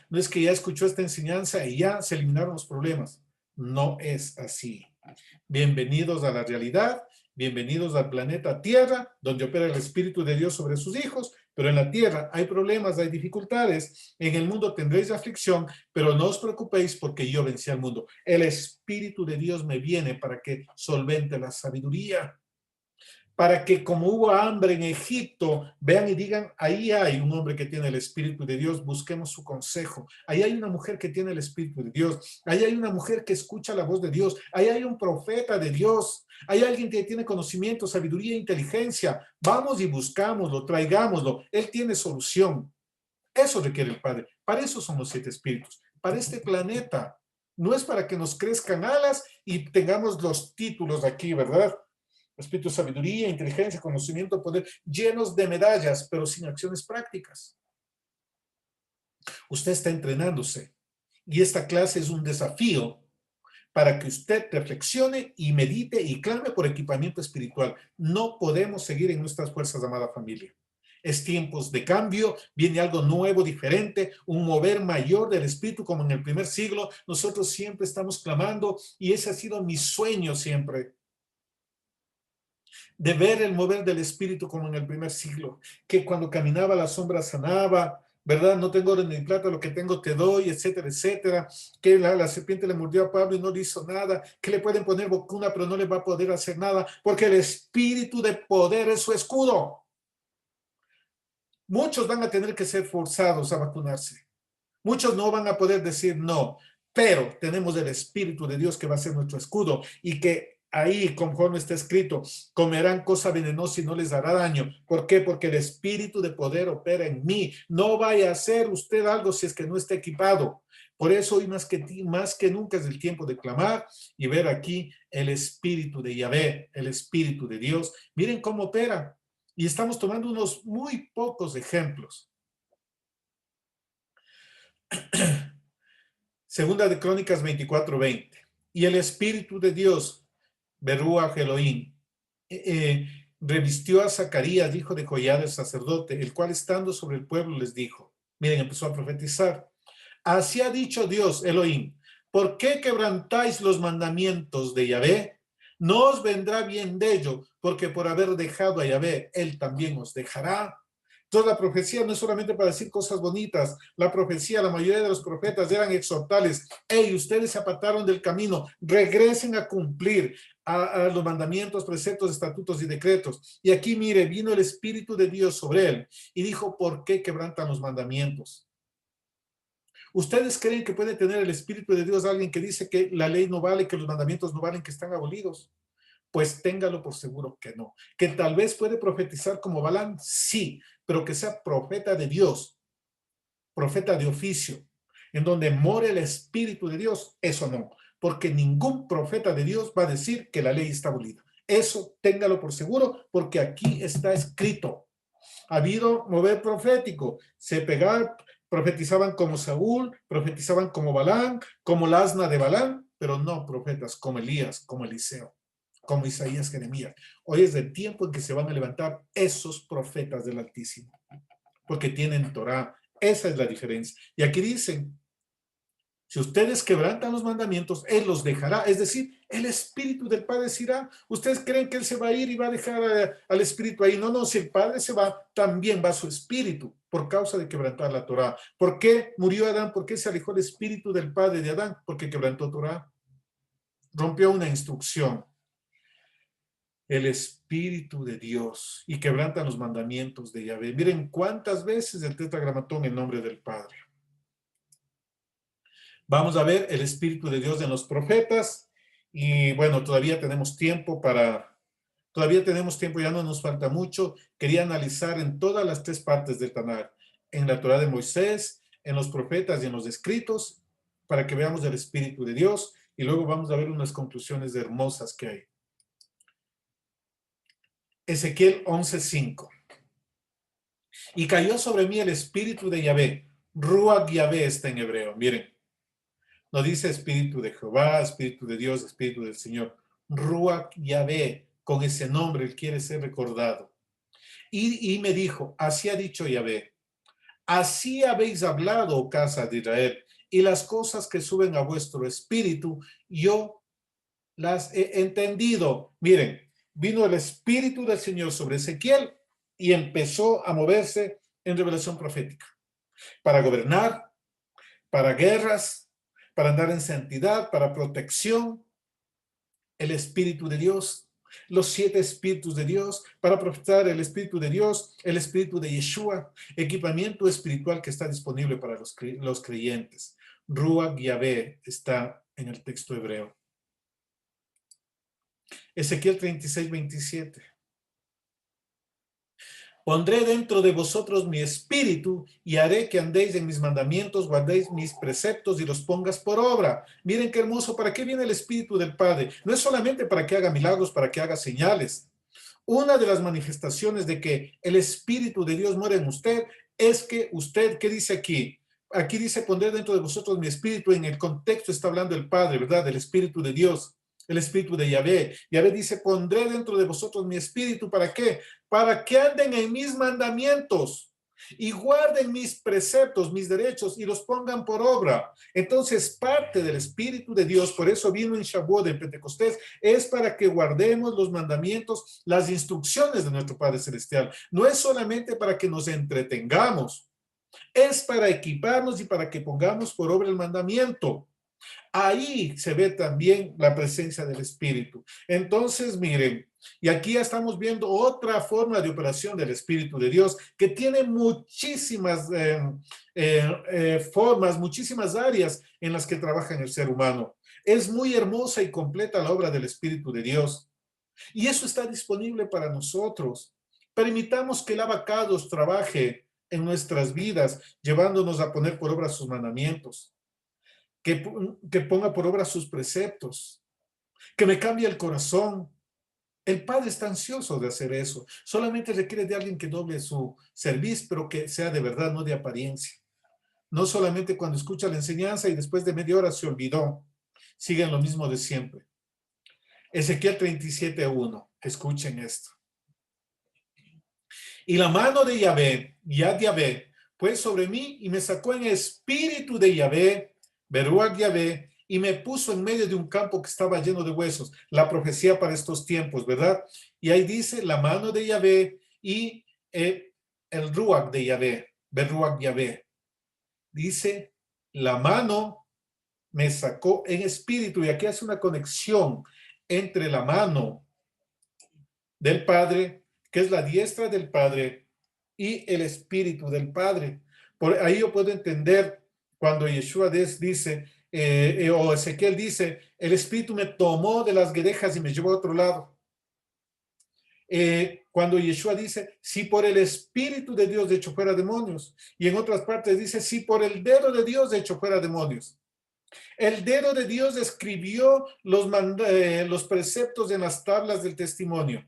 no es que ya escuchó esta enseñanza y ya se eliminaron los problemas. No es así. Bienvenidos a la realidad, bienvenidos al planeta Tierra, donde opera el Espíritu de Dios sobre sus hijos, pero en la Tierra hay problemas, hay dificultades. En el mundo tendréis aflicción, pero no os preocupéis porque yo vencí al mundo. El Espíritu de Dios me viene para que solvente la sabiduría, para que como hubo hambre en Egipto, vean y digan, ahí hay un hombre que tiene el Espíritu de Dios, busquemos su consejo. Ahí hay una mujer que tiene el Espíritu de Dios. Ahí hay una mujer que escucha la voz de Dios. Ahí hay un profeta de Dios. Hay alguien que tiene conocimiento, sabiduría e inteligencia. Vamos y buscámoslo, traigámoslo. Él tiene solución. Eso requiere el Padre. Para eso son los 7 espíritus. Para este planeta. No es para que nos crezcan alas y tengamos los títulos aquí, ¿verdad? Espíritu de sabiduría, inteligencia, conocimiento, poder, llenos de medallas, pero sin acciones prácticas. Usted está entrenándose y esta clase es un desafío para que usted reflexione y medite y clame por equipamiento espiritual. No podemos seguir en nuestras fuerzas, amada familia. Es tiempos de cambio, viene algo nuevo, diferente, un mover mayor del Espíritu como en el primer siglo. Nosotros siempre estamos clamando y ese ha sido mi sueño siempre, de ver el mover del Espíritu como en el primer siglo, que cuando caminaba la sombra sanaba, ¿verdad? No tengo oro ni plata, lo que tengo te doy, etcétera, etcétera. Que la serpiente le mordió a Pablo y no le hizo nada. Que le pueden poner vacuna, pero no le va a poder hacer nada, porque el Espíritu de poder es su escudo. Muchos van a tener que ser forzados a vacunarse. Muchos no van a poder decir no, pero tenemos el Espíritu de Dios que va a ser nuestro escudo y que ahí, conforme está escrito, comerán cosa venenosa y no les hará daño. ¿Por qué? Porque el Espíritu de poder opera en mí. No vaya a hacer usted algo si es que no está equipado. Por eso hoy más que nunca es el tiempo de clamar y ver aquí el Espíritu de Yahvé, el Espíritu de Dios. Miren cómo opera. Y estamos tomando unos muy pocos ejemplos. Segunda de Crónicas 24:20. Y el Espíritu de Dios, Berúaj Elohim, revistió a Zacarías, hijo de Joiada el sacerdote, el cual estando sobre el pueblo les dijo, miren, empezó a profetizar. Así ha dicho Dios, Elohim, ¿por qué quebrantáis los mandamientos de Yahvé? No os vendrá bien de ello, porque por haber dejado a Yahvé, él también os dejará. Entonces la profecía no es solamente para decir cosas bonitas, la profecía, la mayoría de los profetas eran exhortales. Hey, ustedes se apartaron del camino, regresen a cumplir a los mandamientos, preceptos, estatutos y decretos. Y aquí mire, vino el Espíritu de Dios sobre él y dijo, ¿por qué quebrantan los mandamientos? ¿Ustedes creen que puede tener el Espíritu de Dios alguien que dice que la ley no vale, que los mandamientos no valen, que están abolidos? Pues téngalo por seguro que no. Que tal vez puede profetizar como Balaam, sí, pero que sea profeta de Dios, profeta de oficio, en donde more el Espíritu de Dios, eso no, porque ningún profeta de Dios va a decir que la ley está abolida. Eso téngalo por seguro, porque aquí está escrito. Ha habido mover profético, se pegaban, profetizaban como Saúl, profetizaban como Balaam, como la asna de Balaam, pero no profetas como Elías, como Eliseo, como Isaías, Jeremías. Hoy es el tiempo en que se van a levantar esos profetas del Altísimo, porque tienen Torah. Esa es la diferencia. Y aquí dicen, si ustedes quebrantan los mandamientos, Él los dejará. Es decir, el Espíritu del Padre se irá. ¿Ustedes creen que Él se va a ir y va a dejar al Espíritu ahí? No, no, si el Padre se va, también va su Espíritu por causa de quebrantar la Torah. ¿Por qué murió Adán? ¿Por qué se alejó el Espíritu del Padre de Adán? Porque quebrantó Torah. Rompió una instrucción. El Espíritu de Dios y quebrantan los mandamientos de Yahvé. Miren cuántas veces el tetragramatón en nombre del Padre. Vamos a ver el Espíritu de Dios en los profetas y bueno, todavía tenemos tiempo, ya no nos falta mucho. Quería analizar en todas las tres partes del Tanakh, en la Torah de Moisés, en los profetas y en los escritos, para que veamos el Espíritu de Dios y luego vamos a ver unas conclusiones hermosas que hay. Ezequiel 11:5. Y cayó sobre mí el Espíritu de Yahvé. Ruach Yahvé está en hebreo, miren. No dice Espíritu de Jehová, Espíritu de Dios, Espíritu del Señor. Ruach Yahvé, con ese nombre, él quiere ser recordado. Y me dijo, así ha dicho Yahvé, así habéis hablado, oh casa de Israel, y las cosas que suben a vuestro espíritu, yo las he entendido. Miren, vino el Espíritu del Señor sobre Ezequiel y empezó a moverse en revelación profética para gobernar, para guerras, para andar en santidad, para protección, el Espíritu de Dios, los 7 Espíritus de Dios, para profetizar el Espíritu de Dios, el Espíritu de Yeshua, equipamiento espiritual que está disponible para los creyentes. Ruach Yahvé está en el texto hebreo. Ezequiel 36:27. Pondré dentro de vosotros mi espíritu y haré que andéis en mis mandamientos, guardéis mis preceptos y los pongas por obra. Miren qué hermoso, ¿para qué viene el Espíritu del Padre? No es solamente para que haga milagros, para que haga señales. Una de las manifestaciones de que el Espíritu de Dios muere en usted es que usted, ¿qué dice aquí? aquí dice, pondré dentro de vosotros mi espíritu. En el contexto está hablando el Padre, ¿verdad? Del Espíritu de Dios, el Espíritu de Yahvé. Yahvé dice, pondré dentro de vosotros mi espíritu. ¿Para qué? Para que anden en mis mandamientos y guarden mis preceptos, mis derechos, y los pongan por obra. Entonces, parte del Espíritu de Dios, por eso vino en Shavuot, en Pentecostés, es para que guardemos los mandamientos, las instrucciones de nuestro Padre Celestial. No es solamente para que nos entretengamos, es para equiparnos y para que pongamos por obra el mandamiento. Ahí se ve también la presencia del Espíritu. Entonces, miren, y aquí ya estamos viendo otra forma de operación del Espíritu de Dios que tiene muchísimas formas, muchísimas áreas en las que trabaja en el ser humano. Es muy hermosa y completa la obra del Espíritu de Dios. Y eso está disponible para nosotros. Permitamos que el Abacados trabaje en nuestras vidas, llevándonos a poner por obra sus mandamientos, que ponga por obra sus preceptos, que me cambie el corazón. El Padre está ansioso de hacer eso. Solamente requiere de alguien que doble su servicio, pero que sea de verdad, no de apariencia. No solamente cuando escucha la enseñanza y después de media hora se olvidó. Siguen lo mismo de siempre. Ezequiel 37:1. Escuchen esto. Y la mano de Yahvé, Yad Yahvé, fue sobre mí y me sacó en espíritu de Yahvé, Beruach Yahvé, y me puso en medio de un campo que estaba lleno de huesos. La profecía para estos tiempos, ¿verdad? Y ahí dice la mano de Yahvé y el Ruach de Yahvé, Beruach Yahvé. Dice, la mano me sacó en espíritu, y aquí hace una conexión entre la mano del Padre, que es la diestra del Padre, y el Espíritu del Padre. Por ahí yo puedo entender cuando Yeshua dice, o Ezequiel dice, el Espíritu me tomó de las guedejas y me llevó a otro lado. Cuando Yeshua dice, si por el Espíritu de Dios de hecho fuera demonios, y en otras partes dice, si por el dedo de Dios de hecho fuera demonios. El dedo de Dios escribió los preceptos en las tablas del testimonio,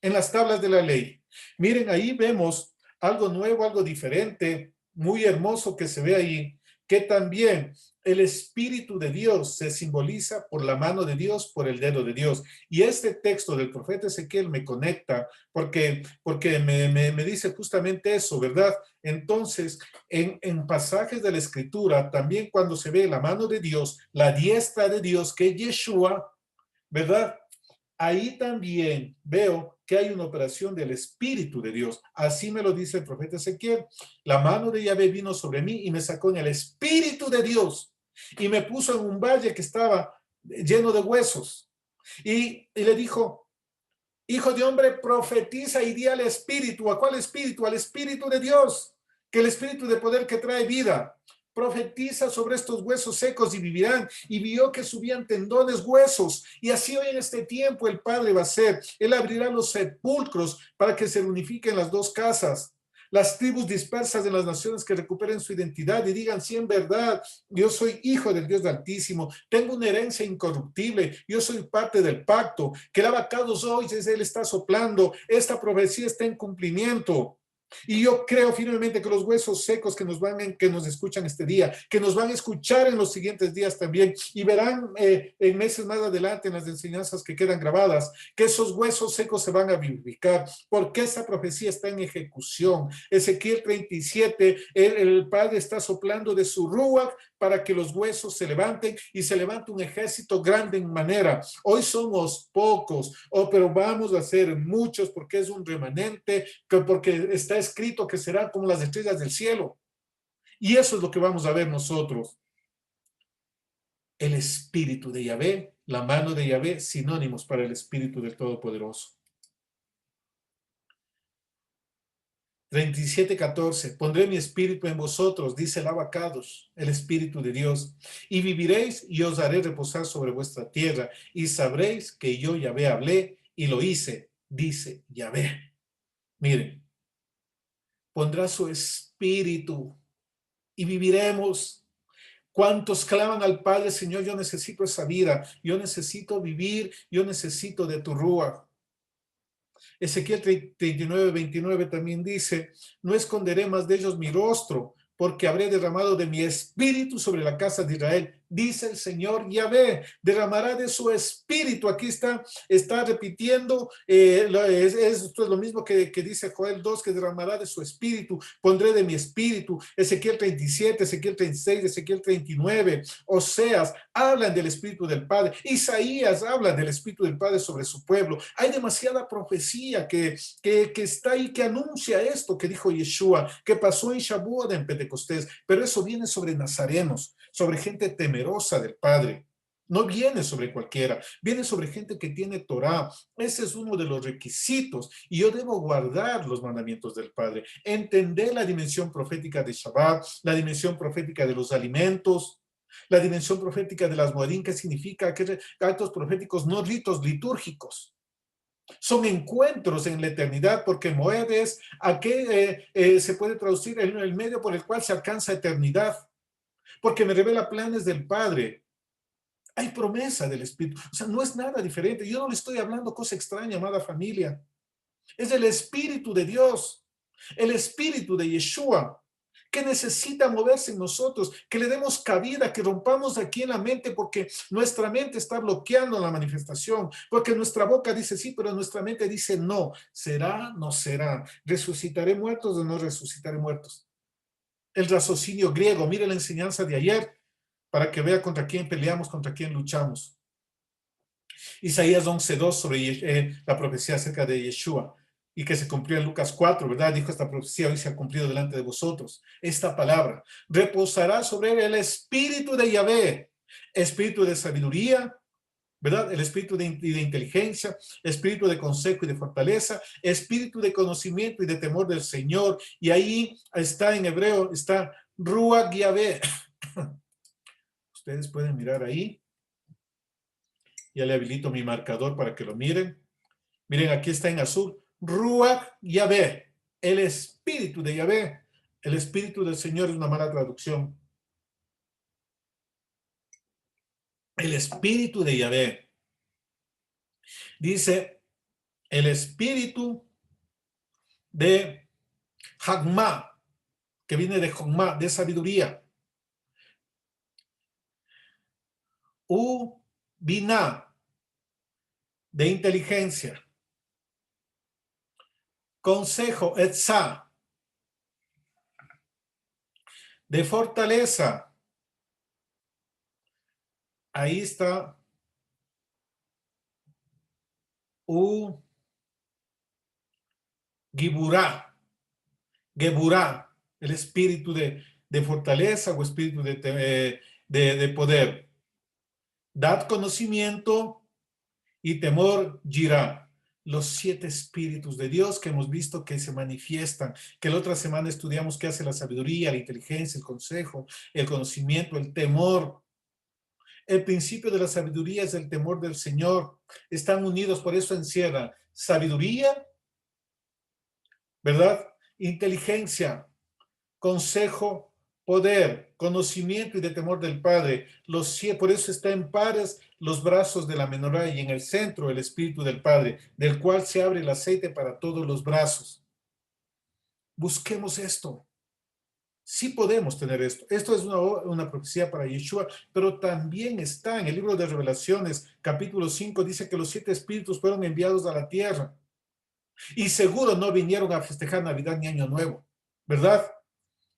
en las tablas de la ley. Miren, ahí vemos algo nuevo, algo diferente, muy hermoso que se ve ahí, que también el Espíritu de Dios se simboliza por la mano de Dios, por el dedo de Dios. Y este texto del profeta Ezequiel me conecta porque me dice justamente eso, ¿verdad? Entonces, en pasajes de la Escritura, también cuando se ve la mano de Dios, la diestra de Dios, que es Yeshua, ¿verdad? Ahí también veo que hay una operación del Espíritu de Dios. Así me lo dice el profeta Ezequiel. La mano de Yahvé vino sobre mí y me sacó en el Espíritu de Dios y me puso en un valle que estaba lleno de huesos. Y le dijo, hijo de hombre, profetiza y di al Espíritu. ¿A cuál Espíritu? Al Espíritu de Dios, que el Espíritu de poder que trae vida. Profetiza sobre estos huesos secos y vivirán. Y vio que subían tendones, huesos. Y así hoy en este tiempo el Padre va a hacer. Él abrirá los sepulcros para que se unifiquen las dos casas. Las tribus dispersas de las naciones que recuperen su identidad y digan, sí, en verdad, yo soy hijo del Dios Altísimo, tengo una herencia incorruptible, yo soy parte del pacto, que el abacados hoy desde él está soplando, esta profecía está en cumplimiento. Y yo creo firmemente que los huesos secos que nos escuchan este día, que nos van a escuchar en los siguientes días también, y verán en meses más adelante en las enseñanzas que quedan grabadas, que esos huesos secos se van a vivificar, porque esa profecía está en ejecución. Ezequiel 37, el Padre está soplando de su ruach para que los huesos se levanten y se levante un ejército grande en manera. Hoy somos pocos, pero vamos a ser muchos porque es un remanente, porque está escrito que serán como las estrellas del cielo. Y eso es lo que vamos a ver nosotros. El Espíritu de Yahvé, la mano de Yahvé, sinónimos para el Espíritu del Todopoderoso. 37:14, pondré mi espíritu en vosotros, dice el Abacados, el Espíritu de Dios, y viviréis y os haré reposar sobre vuestra tierra, y sabréis que yo Yahvé hablé y lo hice, dice Yahvé. Miren, pondrá su espíritu y viviremos. ¿Cuántos claman al Padre, Señor? Yo necesito esa vida, yo necesito vivir, yo necesito de tu ruach. Ezequiel 39:29 también dice, no esconderé más de ellos mi rostro, porque habré derramado de mi espíritu sobre la casa de Israel, dice el Señor Yahvé, derramará de su espíritu. Aquí está repitiendo, esto es lo mismo que dice Joel 2, que derramará de su espíritu, pondré de mi espíritu. Ezequiel 37, Ezequiel 36, Ezequiel 39, Oseas hablan del espíritu del Padre, Isaías habla del espíritu del Padre sobre su pueblo. Hay demasiada profecía que está ahí, que anuncia esto que dijo Yeshua, que pasó en Shavuot, en Pentecostés, pero eso viene sobre nazarenos, sobre gente temerosa del Padre. No viene sobre cualquiera, viene sobre gente que tiene Torah. Ese es uno de los requisitos y yo debo guardar los mandamientos del Padre, entender la dimensión profética de Shabbat, la dimensión profética de los alimentos, la dimensión profética de las Moedim, que significa que actos proféticos, no ritos litúrgicos. Son encuentros en la eternidad, porque Moed es a qué se puede traducir el medio por el cual se alcanza eternidad, porque me revela planes del Padre. Hay promesa del Espíritu, o sea, no es nada diferente. Yo no le estoy hablando cosa extraña, amada familia. Es el Espíritu de Dios, el Espíritu de Yeshua, que necesita moverse en nosotros, que le demos cabida, que rompamos aquí en la mente, porque nuestra mente está bloqueando la manifestación, porque nuestra boca dice sí, pero nuestra mente dice no. ¿Será? No será. ¿Resucitaré muertos o no resucitaré muertos? El raciocinio griego, mire la enseñanza de ayer, para que vea contra quién peleamos, contra quién luchamos. Isaías 11:2 sobre la profecía acerca de Yeshua, y que se cumplió en Lucas 4, ¿verdad? Dijo, esta profecía hoy se ha cumplido delante de vosotros. Esta palabra, reposará sobre él el espíritu de Yahvé, espíritu de sabiduría, ¿verdad? El espíritu de inteligencia, espíritu de consejo y de fortaleza, espíritu de conocimiento y de temor del Señor. Y ahí está en hebreo, está Ruach Yahvé. Ustedes pueden mirar ahí. Ya le habilito mi marcador para que lo miren. Miren, aquí está en azul. Ruach Yahvé, el espíritu de Yahvé. El espíritu del Señor es una mala traducción. El espíritu de Yahvé. Dice, el espíritu de Hagmá, que viene de Hagmá, de sabiduría. Biná, de inteligencia. Consejo, Etzá, de fortaleza. Ahí está. Giburá, Geburá, el espíritu de fortaleza o espíritu de poder. Dad conocimiento y temor, Jirá. Los 7 espíritus de Dios que hemos visto que se manifiestan, que la otra semana estudiamos qué hace la sabiduría, la inteligencia, el consejo, el conocimiento, el temor. El principio de la sabiduría es el temor del Señor. Están unidos, por eso encierra sabiduría, ¿verdad? Inteligencia, consejo, poder, conocimiento y de temor del Padre. Por eso está en pares los brazos de la menorá y en el centro el Espíritu del Padre, del cual se abre el aceite para todos los brazos. Busquemos esto. Sí podemos tener esto. Esto es una profecía para Yeshua, pero también está en el libro de Revelaciones, capítulo 5, dice que los 7 espíritus fueron enviados a la tierra. Y seguro no vinieron a festejar Navidad ni Año Nuevo, ¿verdad?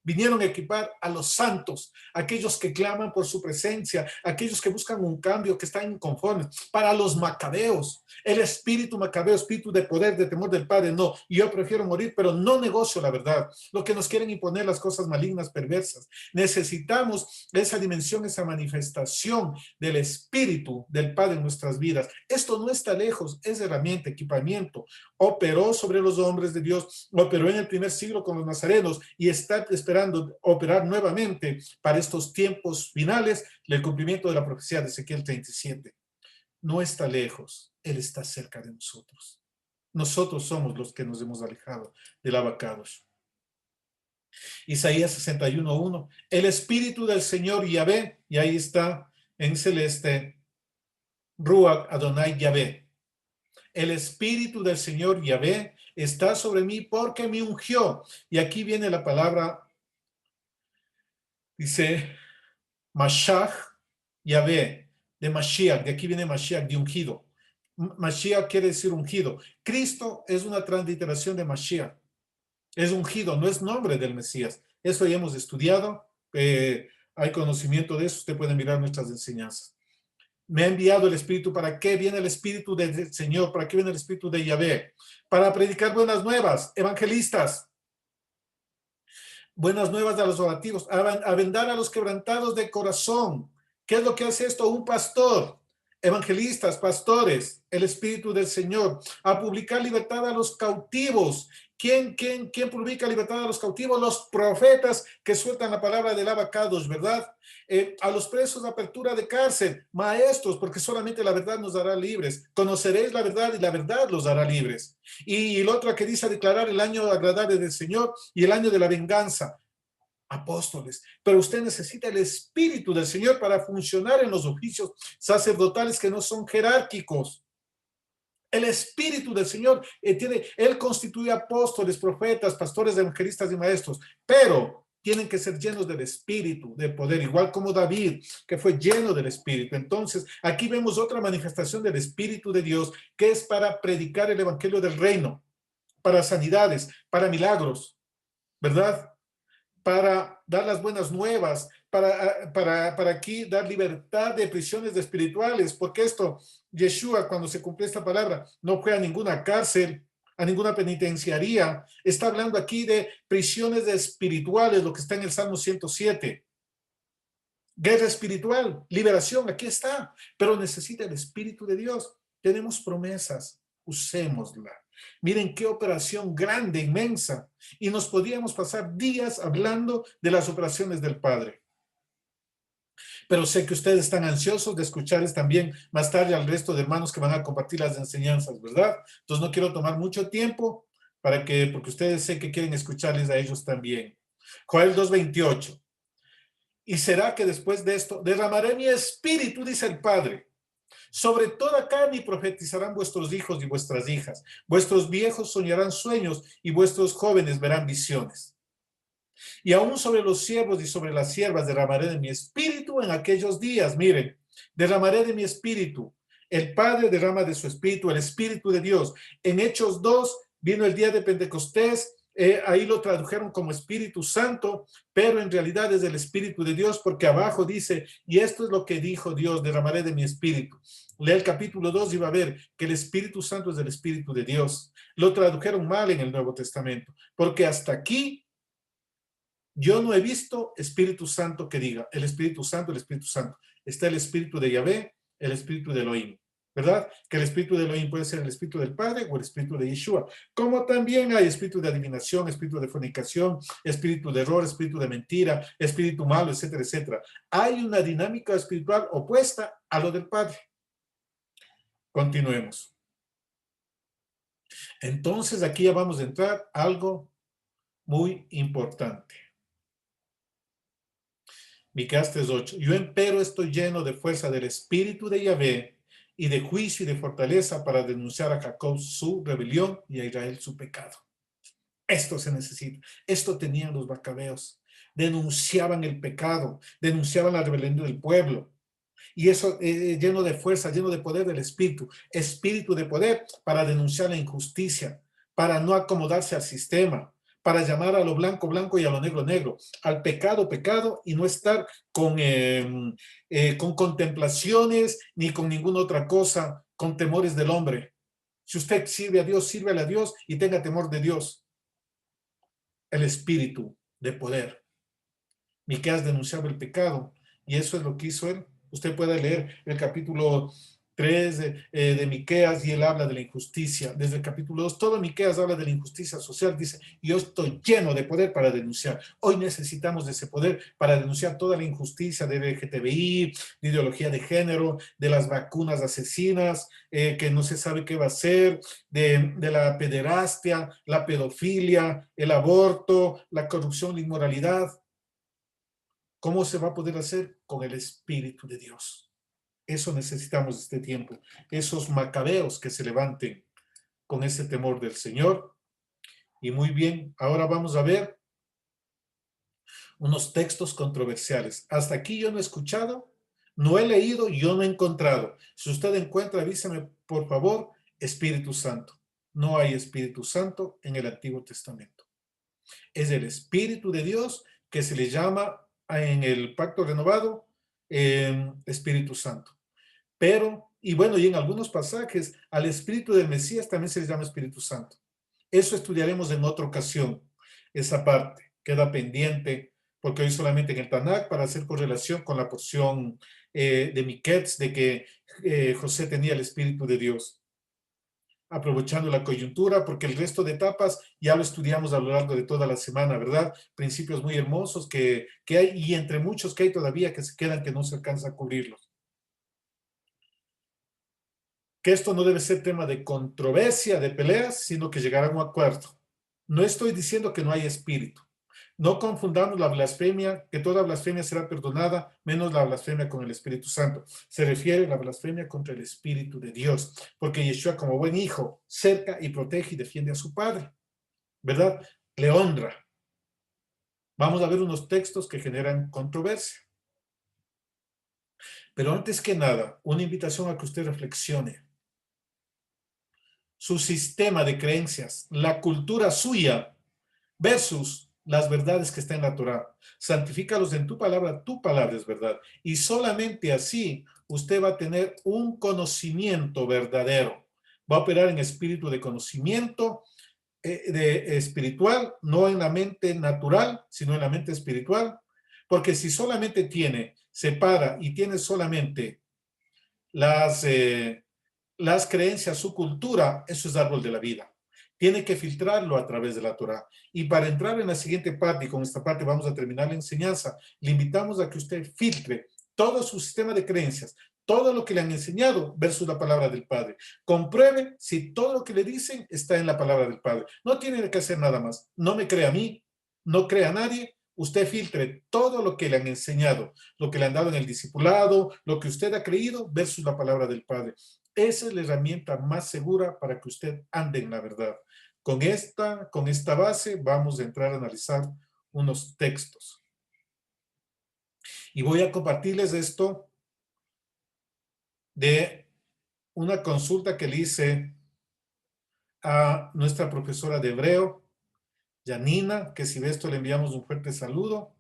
Vinieron a equipar a los santos, aquellos que claman por su presencia, aquellos que buscan un cambio, que están inconformes. Para los macabeos, el espíritu macabeo, espíritu de poder, de temor del Padre, no. Yo prefiero morir, pero no negocio la verdad. Lo que nos quieren imponer las cosas malignas, perversas. Necesitamos esa dimensión, esa manifestación del espíritu del Padre en nuestras vidas. Esto no está lejos, es herramienta, equipamiento. Operó sobre los hombres de Dios, operó en el primer siglo con los nazarenos y está esperando operar nuevamente para estos tiempos finales el cumplimiento de la profecía de Ezequiel 37. No está lejos, Él está cerca de nosotros. Nosotros somos los que nos hemos alejado del abacados. Isaías 61:1. El espíritu del Señor Yahvé, y ahí está en celeste, Ruach Adonai Yahvé. El espíritu del Señor Yahvé está sobre mí porque me ungió. Y aquí viene la palabra Dice Mashiach, Yahvé, de Mashiach, de aquí viene Mashiach, de ungido. Mashiach quiere decir ungido. Cristo es una transliteración de Mashiach. Es ungido, no es nombre del Mesías. Eso ya hemos estudiado. Hay conocimiento de eso. Usted puede mirar nuestras enseñanzas. Me ha enviado el Espíritu. ¿Para qué viene el Espíritu del Señor? ¿Para qué viene el Espíritu de Yahvé? Para predicar buenas nuevas, evangelistas. Buenas nuevas a los orativos, a vendar a los quebrantados de corazón. ¿Qué es lo que hace esto? Un pastor, evangelistas, pastores, el Espíritu del Señor, a publicar libertad a los cautivos. ¿Quién publica libertad a los cautivos? Los profetas que sueltan la palabra del abacados, ¿verdad? A los presos de apertura de cárcel, maestros, porque solamente la verdad nos hará libres. Conoceréis la verdad y la verdad los hará libres. Y el otro que dice declarar el año agradable del Señor y el año de la venganza. Apóstoles, pero usted necesita el Espíritu del Señor para funcionar en los oficios sacerdotales que no son jerárquicos. El Espíritu del Señor Él constituye apóstoles, profetas, pastores, evangelistas y maestros, pero tienen que ser llenos del Espíritu, de poder, igual como David, que fue lleno del Espíritu. Entonces, aquí vemos otra manifestación del Espíritu de Dios, que es para predicar el Evangelio del Reino, para sanidades, para milagros, ¿verdad? Para dar las buenas nuevas, para aquí dar libertad de prisiones espirituales, porque esto, Yeshua, cuando se cumple esta palabra, no fue a ninguna cárcel, a ninguna penitenciaría, está hablando aquí de prisiones espirituales, lo que está en el Salmo 107. Guerra espiritual, liberación, aquí está, pero necesita el Espíritu de Dios. Tenemos promesas, usémosla. Miren qué operación grande, inmensa. Y nos podíamos pasar días hablando de las operaciones del Padre. Pero sé que ustedes están ansiosos de escucharles también más tarde al resto de hermanos que van a compartir las enseñanzas, ¿verdad? Entonces no quiero tomar mucho tiempo porque ustedes sé que quieren escucharles a ellos también. Joel 2:28. Y será que después de esto derramaré mi espíritu, dice el Padre, sobre toda carne y profetizarán vuestros hijos y vuestras hijas. Vuestros viejos soñarán sueños y vuestros jóvenes verán visiones. Y aún sobre los siervos y sobre las siervas derramaré de mi espíritu en aquellos días. Miren, derramaré de mi espíritu. El Padre derrama de su espíritu, el Espíritu de Dios. En Hechos 2 vino el día de Pentecostés. Ahí lo tradujeron como Espíritu Santo, pero en realidad es el Espíritu de Dios, porque abajo dice, y esto es lo que dijo Dios, derramaré de mi espíritu. Lee el capítulo 2 y va a ver que el Espíritu Santo es el Espíritu de Dios. Lo tradujeron mal en el Nuevo Testamento, porque hasta aquí yo no he visto Espíritu Santo que diga el Espíritu Santo, el Espíritu Santo. Está el Espíritu de Yahvé, el Espíritu de Elohim. ¿Verdad? Que el espíritu de Elohim puede ser el espíritu del Padre o el espíritu de Yeshua. Como también hay espíritu de adivinación, espíritu de fornicación, espíritu de error, espíritu de mentira, espíritu malo, etcétera, etcétera. Hay una dinámica espiritual opuesta a lo del Padre. Continuemos. Entonces aquí ya vamos a entrar a algo muy importante. Miqueas 3:8. Yo empero estoy lleno de fuerza del espíritu de Yahvé y de juicio y de fortaleza para denunciar a Jacob su rebelión y a Israel su pecado. Esto se necesita. Esto tenían los macabeos. Denunciaban el pecado, denunciaban la rebelión del pueblo. Y eso lleno de fuerza, lleno de poder del espíritu. Espíritu de poder para denunciar la injusticia, para no acomodarse al sistema, para llamar a lo blanco, blanco y a lo negro, negro, al pecado, pecado, y no estar con contemplaciones ni con ninguna otra cosa, con temores del hombre. Si usted sirve a Dios, sírvele a Dios y tenga temor de Dios. El espíritu de poder. Miqueas denunciaba el pecado y eso es lo que hizo él. Usted puede leer el capítulo 3 de Miqueas y él habla de la injusticia. Desde el capítulo 2, todo Miqueas habla de la injusticia social. Dice, yo estoy lleno de poder para denunciar. Hoy necesitamos de ese poder para denunciar toda la injusticia de LGTBI, de ideología de género, de las vacunas asesinas, que no se sabe qué va a ser, de la pederastia, la pedofilia, el aborto, la corrupción, la inmoralidad. ¿Cómo se va a poder hacer? Con el Espíritu de Dios. Eso necesitamos este tiempo. Esos macabeos que se levanten con ese temor del Señor. Y muy bien, ahora vamos a ver unos textos controversiales. Hasta aquí yo no he escuchado, no he leído, yo no he encontrado. Si usted encuentra, avísame, por favor, Espíritu Santo. No hay Espíritu Santo en el Antiguo Testamento. Es el Espíritu de Dios que se le llama en el Pacto Renovado Espíritu Santo. Pero, y bueno, y en algunos pasajes, al Espíritu del Mesías también se le llama Espíritu Santo. Eso estudiaremos en otra ocasión. Esa parte queda pendiente, porque hoy solamente en el Tanakh, para hacer correlación con la porción de Miquets, de que José tenía el Espíritu de Dios. Aprovechando la coyuntura, porque el resto de etapas ya lo estudiamos a lo largo de toda la semana, ¿verdad? Principios muy hermosos que hay, y entre muchos que hay todavía que se quedan, que no se alcanza a cubrirlos. Que esto no debe ser tema de controversia, de peleas, sino que llegar a un acuerdo. No estoy diciendo que no hay espíritu. No confundamos la blasfemia, que toda blasfemia será perdonada, menos la blasfemia con el Espíritu Santo. Se refiere a la blasfemia contra el Espíritu de Dios, porque Yeshua, como buen hijo, cerca y protege y defiende a su padre, ¿verdad? Le honra. Vamos a ver unos textos que generan controversia. Pero antes que nada, una invitación a que usted reflexione. Su sistema de creencias, la cultura suya versus las verdades que están en la Torá. Santifícalos en tu palabra es verdad. Y solamente así usted va a tener un conocimiento verdadero. Va a operar en espíritu de conocimiento espiritual, no en la mente natural, sino en la mente espiritual. Porque si solamente separa y tiene solamente las creencias, su cultura, eso es árbol de la vida. Tiene que filtrarlo a través de la Torá. Y para entrar en la siguiente parte, y con esta parte vamos a terminar la enseñanza, le invitamos a que usted filtre todo su sistema de creencias, todo lo que le han enseñado versus la palabra del Padre. Compruebe si todo lo que le dicen está en la palabra del Padre. No tiene que hacer nada más. No me crea a mí, no crea a nadie. Usted filtre todo lo que le han enseñado, lo que le han dado en el discipulado, lo que usted ha creído versus la palabra del Padre. Esa es la herramienta más segura para que usted ande en la verdad. Con esta base vamos a entrar a analizar unos textos. Y voy a compartirles esto de una consulta que le hice a nuestra profesora de hebreo, Janina, que si ve esto le enviamos un fuerte saludo,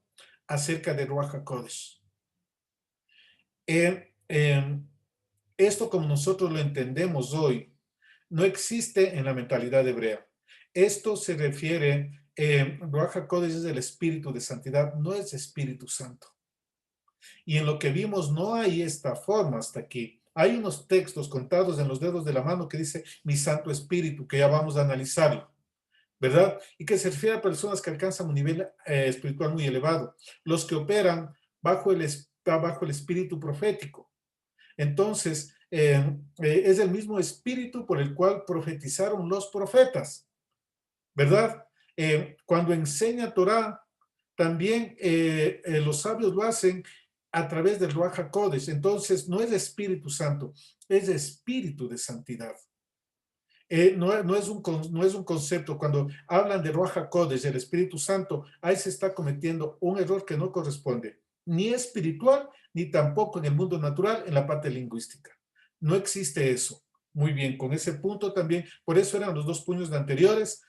acerca de Ruach HaKodesh. Esto, como nosotros lo entendemos hoy, no existe en la mentalidad hebrea. Esto se refiere, Ruach HaKodesh es el espíritu de santidad, no es Espíritu Santo. Y en lo que vimos no hay esta forma hasta aquí. Hay unos textos contados en los dedos de la mano que dice mi Santo Espíritu, que ya vamos a analizarlo, ¿verdad? Y que se refiere a personas que alcanzan un nivel espiritual muy elevado, los que operan bajo el espíritu profético. Entonces, es el mismo espíritu por el cual profetizaron los profetas, ¿verdad? Cuando enseña Torah, también los sabios lo hacen a través del Ruach HaKodesh. Entonces, no es Espíritu Santo, es espíritu de santidad. No es un concepto. Cuando hablan de Ruach HaKodesh, del Espíritu Santo, ahí se está cometiendo un error que no corresponde, ni espiritual, ni tampoco en el mundo natural, en la parte lingüística. No existe eso. Muy bien, con ese punto también, por eso eran los dos puños anteriores,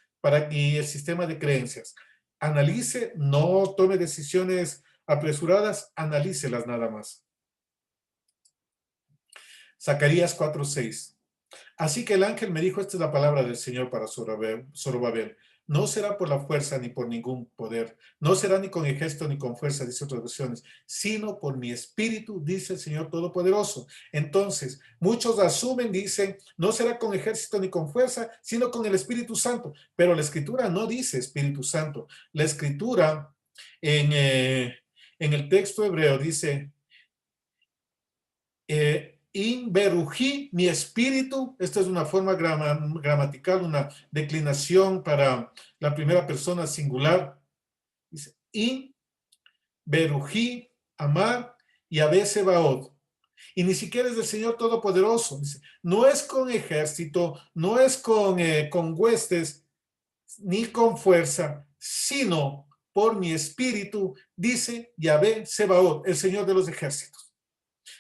y el sistema de creencias. Analice, no tome decisiones apresuradas, analícelas nada más. Zacarías 4:6. Así que el ángel me dijo, esta es la palabra del Señor para Zorobabel. No será por la fuerza ni por ningún poder. No será ni con ejército ni con fuerza, dice otras versiones, sino por mi espíritu, dice el Señor Todopoderoso. Entonces, muchos asumen, dicen, no será con ejército ni con fuerza, sino con el Espíritu Santo. Pero la Escritura no dice Espíritu Santo. La Escritura en el texto hebreo dice... in berují, mi espíritu. Esta es una forma gramatical, una declinación para la primera persona singular. Dice, in berují, amar, y abese baod. Y ni siquiera es del Señor Todopoderoso. Dice, no es con ejército, no es con huestes, ni con fuerza, sino por mi espíritu, dice Yahvé Sebaot, el Señor de los ejércitos.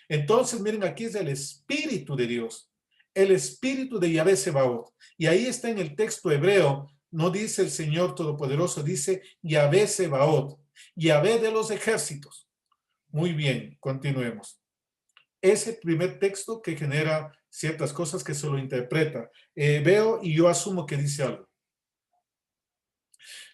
Entonces, miren, aquí es el espíritu de Dios, el espíritu de Yahvé Sebaot. Y ahí está en el texto hebreo, no dice el Señor Todopoderoso, dice Yahvé Sebaot, Yahvé de los ejércitos. Muy bien, continuemos. Ese primer texto que genera ciertas cosas que se lo interpreta. Veo y yo asumo que dice algo.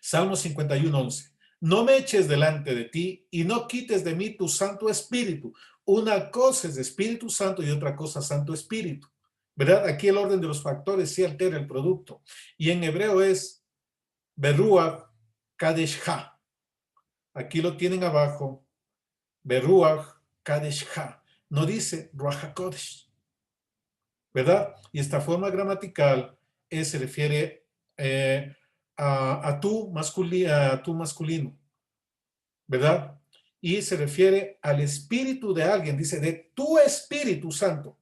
Salmo 51:11. No me eches delante de ti y no quites de mí tu Santo Espíritu. Una cosa es Espíritu Santo y otra cosa Santo Espíritu. ¿Verdad? Aquí el orden de los factores sí altera el producto. Y en hebreo es Beruach Kadeshha. Aquí lo tienen abajo. Beruach Kadeshha. No dice Ruach HaKodesh. ¿Verdad? Y esta forma gramatical se refiere a tu masculino, ¿verdad? Y se refiere al espíritu de alguien, dice de tu Espíritu Santo.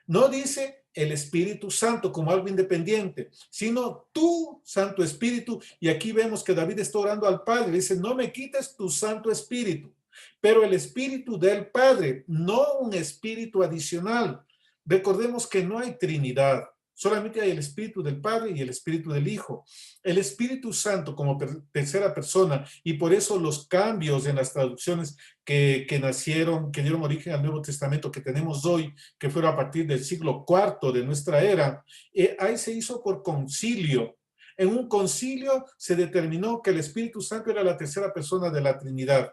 No dice el Espíritu Santo como algo independiente, sino tu Santo Espíritu. Y aquí vemos que David está orando al Padre, dice, no me quites tu Santo Espíritu, pero el Espíritu del Padre, no un espíritu adicional. Recordemos que no hay Trinidad, solamente hay el Espíritu del Padre y el Espíritu del Hijo. El Espíritu Santo como tercera persona, y por eso los cambios en las traducciones que nacieron, que dieron origen al Nuevo Testamento que tenemos hoy, que fueron a partir del siglo IV de nuestra era, ahí se hizo por concilio. En un concilio se determinó que el Espíritu Santo era la tercera persona de la Trinidad.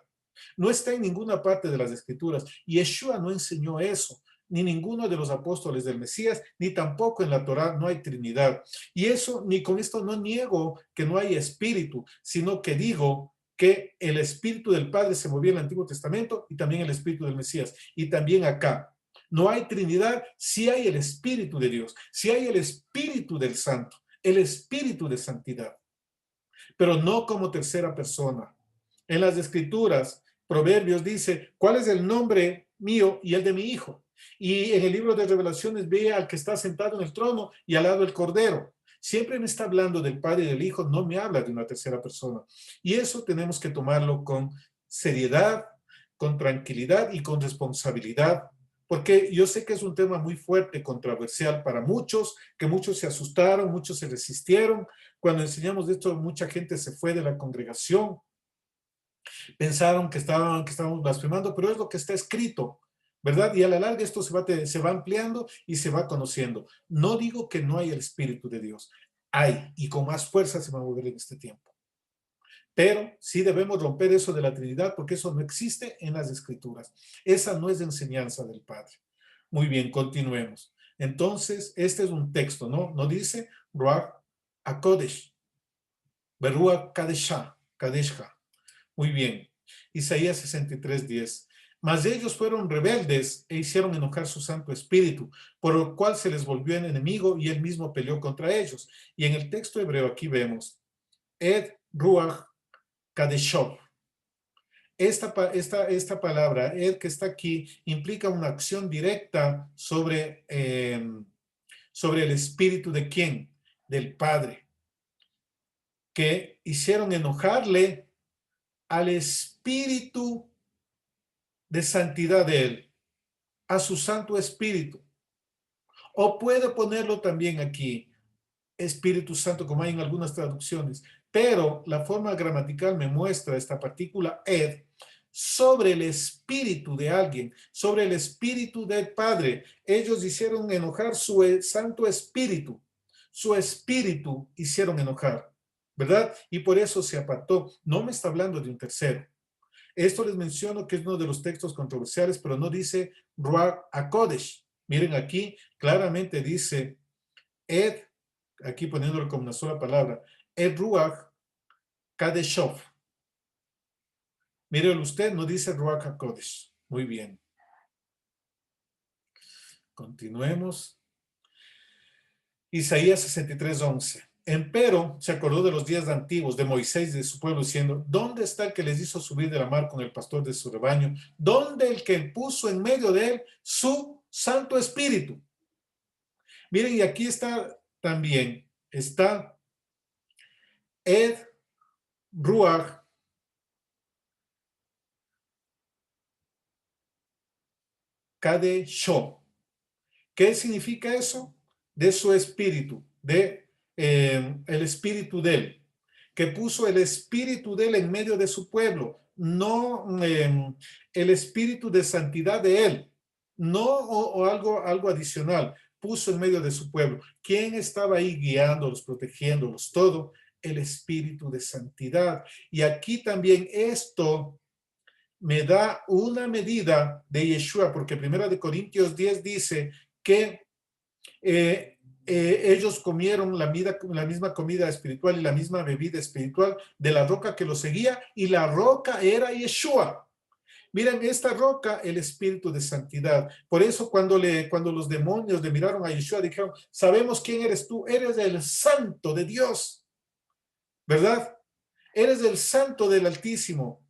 No está en ninguna parte de las Escrituras. Y Yeshua no enseñó eso, ni ninguno de los apóstoles del Mesías, ni tampoco en la Torá no hay Trinidad. Y eso, ni con esto no niego que no hay espíritu, sino que digo que el espíritu del Padre se movía en el Antiguo Testamento y también el espíritu del Mesías. Y también acá. No hay Trinidad, sí hay el Espíritu de Dios, sí hay el Espíritu del Santo, el Espíritu de santidad, pero no como tercera persona. En las Escrituras, Proverbios dice, ¿cuál es el nombre mío y el de mi hijo? Y en el libro de Revelaciones ve al que está sentado en el trono y al lado el Cordero. Siempre me está hablando del Padre y del Hijo, no me habla de una tercera persona. Y eso tenemos que tomarlo con seriedad, con tranquilidad y con responsabilidad, porque yo sé que es un tema muy fuerte, controversial para muchos, que muchos se asustaron, muchos se resistieron. Cuando enseñamos de esto, mucha gente se fue de la congregación, pensaron que estábamos blasfemando, pero es lo que está escrito, ¿verdad? Y a la larga esto se va ampliando y se va conociendo. No digo que no hay el Espíritu de Dios, hay, y con más fuerza se va a mover en este tiempo. Pero sí debemos romper eso de la Trinidad porque eso no existe en las Escrituras. Esa no es enseñanza del Padre. Muy bien, continuemos. Entonces, este es un texto, ¿no? No dice Ruach HaKodesh, Beruach Kadeshha. Muy bien. Isaías 63:10. Mas ellos fueron rebeldes e hicieron enojar su Santo Espíritu, por lo cual se les volvió en enemigo y él mismo peleó contra ellos. Y en el texto hebreo aquí vemos, Ed Ruach Kadeshov. Esta palabra, Ed, que está aquí, implica una acción directa sobre el espíritu de quién? Del Padre, que hicieron enojarle al espíritu de santidad de él, a su Santo Espíritu. O puede ponerlo también aquí, Espíritu Santo, como hay en algunas traducciones, pero la forma gramatical me muestra esta partícula ed sobre el espíritu de alguien, sobre el espíritu del Padre. Ellos hicieron enojar su Santo Espíritu, su espíritu hicieron enojar, ¿verdad? Y por eso se apartó. No me está hablando de un tercero. Esto les menciono que es uno de los textos controversiales, pero no dice Ruach HaKodesh. Miren aquí, claramente dice Ed, aquí poniéndolo como una sola palabra, Ed Ruach Kadeshov. Miren usted, no dice Ruach HaKodesh. Muy bien. Continuemos. Isaías 63:11. Empero se acordó de los días antiguos de Moisés y de su pueblo, diciendo, ¿dónde está el que les hizo subir de la mar con el pastor de su rebaño? ¿Dónde el que puso en medio de él su Santo Espíritu? Miren, y aquí está también, está Ed Ruach Kadesho. ¿Qué significa eso? De su espíritu, el espíritu de él, que puso el espíritu de él en medio de su pueblo, no el espíritu de santidad de él, no o algo adicional, puso en medio de su pueblo. ¿Quién estaba ahí guiándolos, protegiéndolos? Todo el espíritu de santidad. Y aquí también esto me da una medida de Yeshua, porque Primera de Corintios 10 dice que ellos comieron la misma comida espiritual y la misma bebida espiritual de la roca que los seguía, y la roca era Yeshua. Miren, esta roca, el espíritu de santidad. Por eso cuando los demonios le miraron a Yeshua, dijeron, sabemos quién eres tú, eres el santo de Dios, ¿verdad? Eres el santo del Altísimo.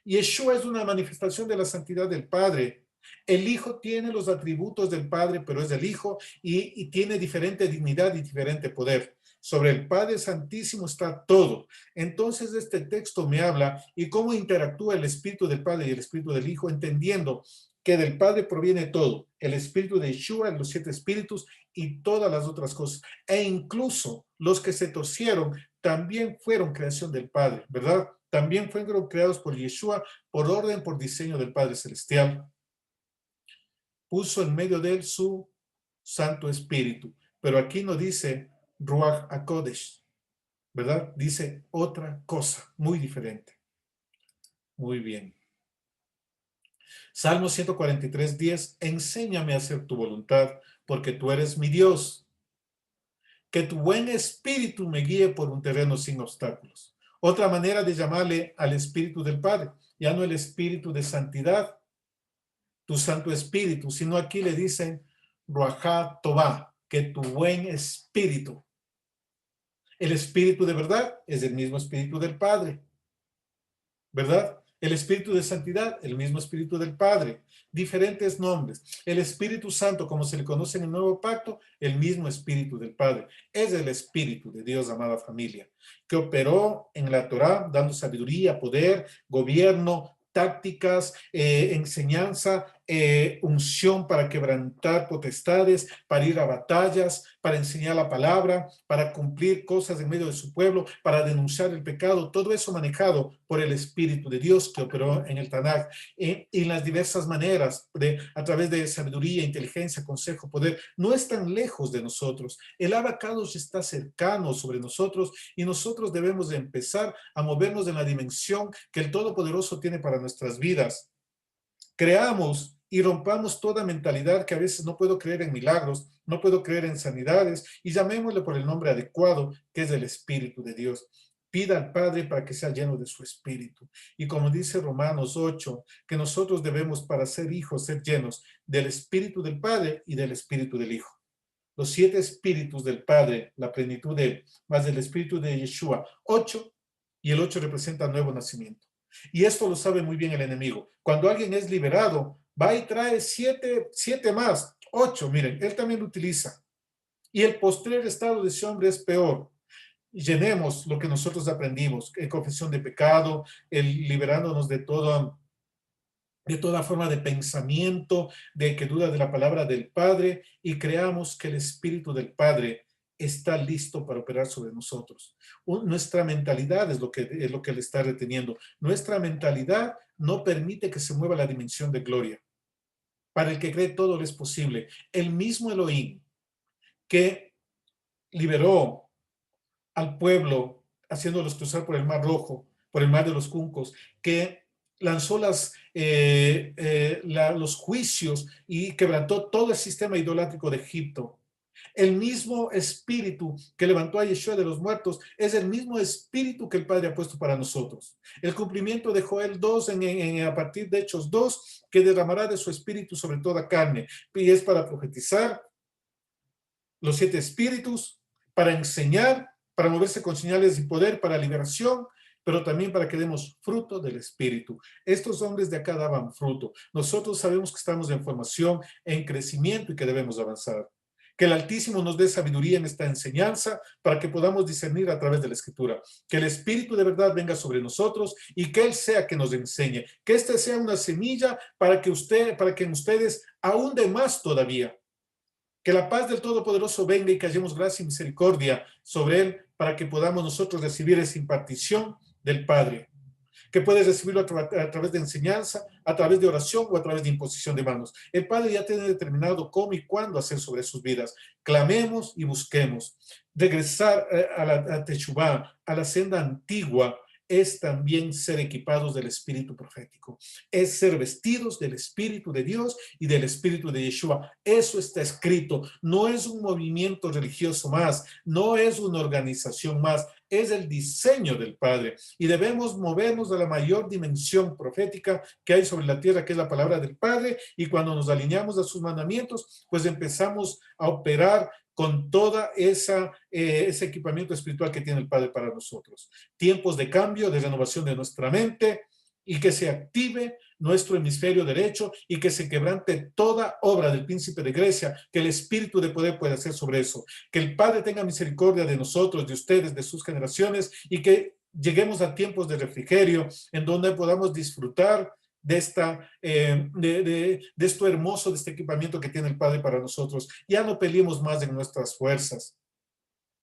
Yeshua es una manifestación de la santidad del Padre. El Hijo tiene los atributos del Padre, pero es el Hijo y tiene diferente dignidad y diferente poder. Sobre el Padre Santísimo está todo. Entonces este texto me habla y cómo interactúa el Espíritu del Padre y el Espíritu del Hijo, entendiendo que del Padre proviene todo, el Espíritu de Yeshua, los 7 Espíritus y todas las otras cosas. E incluso los que se torcieron también fueron creación del Padre, ¿verdad? También fueron creados por Yeshua, por orden, por diseño del Padre Celestial. Puso en medio de él su Santo Espíritu. Pero aquí no dice Ruach HaKodesh, ¿verdad? Dice otra cosa, muy diferente. Muy bien. Salmo 143, 10. Enséñame a hacer tu voluntad, porque tú eres mi Dios. Que tu buen espíritu me guíe por un terreno sin obstáculos. Otra manera de llamarle al Espíritu del Padre, ya no el Espíritu de santidad, tu Santo Espíritu, sino aquí le dicen Ruajá Tobá, que tu buen espíritu. El Espíritu de verdad es el mismo Espíritu del Padre, ¿verdad? El Espíritu de santidad, el mismo Espíritu del Padre. Diferentes nombres. El Espíritu Santo, como se le conoce en el Nuevo Pacto, el mismo Espíritu del Padre. Es el Espíritu de Dios, amada familia, que operó en la Torá, dando sabiduría, poder, gobierno, tácticas, enseñanza, unción para quebrantar potestades, para ir a batallas, para enseñar la palabra, para cumplir cosas en medio de su pueblo, para denunciar el pecado, todo eso manejado por el Espíritu de Dios que operó en el Tanaj, en las diversas maneras, a través de sabiduría, inteligencia, consejo, poder. No están lejos de nosotros. El Abacados está cercano sobre nosotros y nosotros debemos de empezar a movernos en la dimensión que el Todopoderoso tiene para nuestras vidas. Creamos y rompamos toda mentalidad que a veces no puedo creer en milagros, no puedo creer en sanidades, y llamémosle por el nombre adecuado, que es el Espíritu de Dios. Pida al Padre para que sea lleno de su Espíritu. Y como dice Romanos 8, que nosotros debemos, para ser hijos, ser llenos del Espíritu del Padre y del Espíritu del Hijo. Los 7 espíritus del Padre, la plenitud de él, más el Espíritu de Yeshua, 8, y el 8 representa nuevo nacimiento. Y esto lo sabe muy bien el enemigo. Cuando alguien es liberado, va y trae 7 más, 8, miren, él también lo utiliza. Y el postrer estado de ese hombre es peor. Llenemos lo que nosotros aprendimos, confesión de pecado, el liberándonos de toda forma de pensamiento, de que duda de la palabra del Padre, y creamos que el Espíritu del Padre está listo para operar sobre nosotros. Nuestra mentalidad es lo que le está reteniendo. Nuestra mentalidad no permite que se mueva la dimensión de gloria. Para el que cree todo es posible. El mismo Elohim que liberó al pueblo haciéndolos cruzar por el Mar Rojo, por el Mar de los Juncos, que lanzó los juicios y quebrantó todo el sistema idolátrico de Egipto. El mismo espíritu que levantó a Yeshua de los muertos es el mismo espíritu que el Padre ha puesto para nosotros. El cumplimiento de Joel 2 a partir de Hechos 2, que derramará de su espíritu sobre toda carne, y es para profetizar los 7 espíritus, para enseñar, para moverse con señales y poder, para liberación, pero también para que demos fruto del Espíritu. Estos hombres de acá daban fruto. Nosotros sabemos que estamos en formación, en crecimiento y que debemos avanzar. Que el Altísimo nos dé sabiduría en esta enseñanza para que podamos discernir a través de la Escritura. Que el Espíritu de verdad venga sobre nosotros y que Él sea que nos enseñe. Que esta sea una semilla para que en ustedes aún de más todavía. Que la paz del Todopoderoso venga y que hallemos gracia y misericordia sobre Él para que podamos nosotros recibir esa impartición del Padre. Que puedes recibirlo a través de enseñanza, a través de oración o a través de imposición de manos. El Padre ya tiene determinado cómo y cuándo hacer sobre sus vidas. Clamemos y busquemos. Regresar a Teshuvá, a la senda antigua, es también ser equipados del espíritu profético. Es ser vestidos del Espíritu de Dios y del Espíritu de Yeshua. Eso está escrito. No es un movimiento religioso más, no es una organización más, es el diseño del Padre. Y debemos movernos a la mayor dimensión profética que hay sobre la tierra, que es la palabra del Padre, y cuando nos alineamos a sus mandamientos, pues empezamos a operar con toda ese equipamiento espiritual que tiene el Padre para nosotros. Tiempos de cambio, de renovación de nuestra mente, y que se active nuestro hemisferio derecho y que se quebrante toda obra del príncipe de Grecia, que el espíritu de poder pueda hacer sobre eso. Que el Padre tenga misericordia de nosotros, de ustedes, de sus generaciones, y que lleguemos a tiempos de refrigerio en donde podamos disfrutar de esto hermoso, de este equipamiento que tiene el Padre para nosotros. Ya no peleemos más en nuestras fuerzas.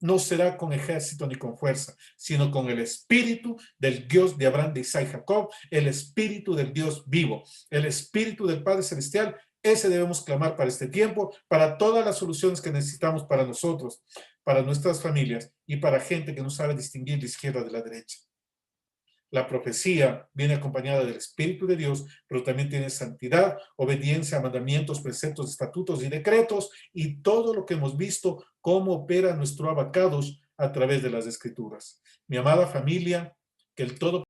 No será con ejército ni con fuerza, sino con el espíritu del Dios de Abraham, de Isaac y Jacob, el espíritu del Dios vivo, el espíritu del Padre Celestial. Ese debemos clamar para este tiempo, para todas las soluciones que necesitamos para nosotros, para nuestras familias y para gente que no sabe distinguir la izquierda de la derecha. La profecía viene acompañada del Espíritu de Dios, pero también tiene santidad, obediencia a mandamientos, preceptos, estatutos y decretos, y todo lo que hemos visto, cómo opera nuestro abacados a través de las Escrituras. Mi amada familia, que el todo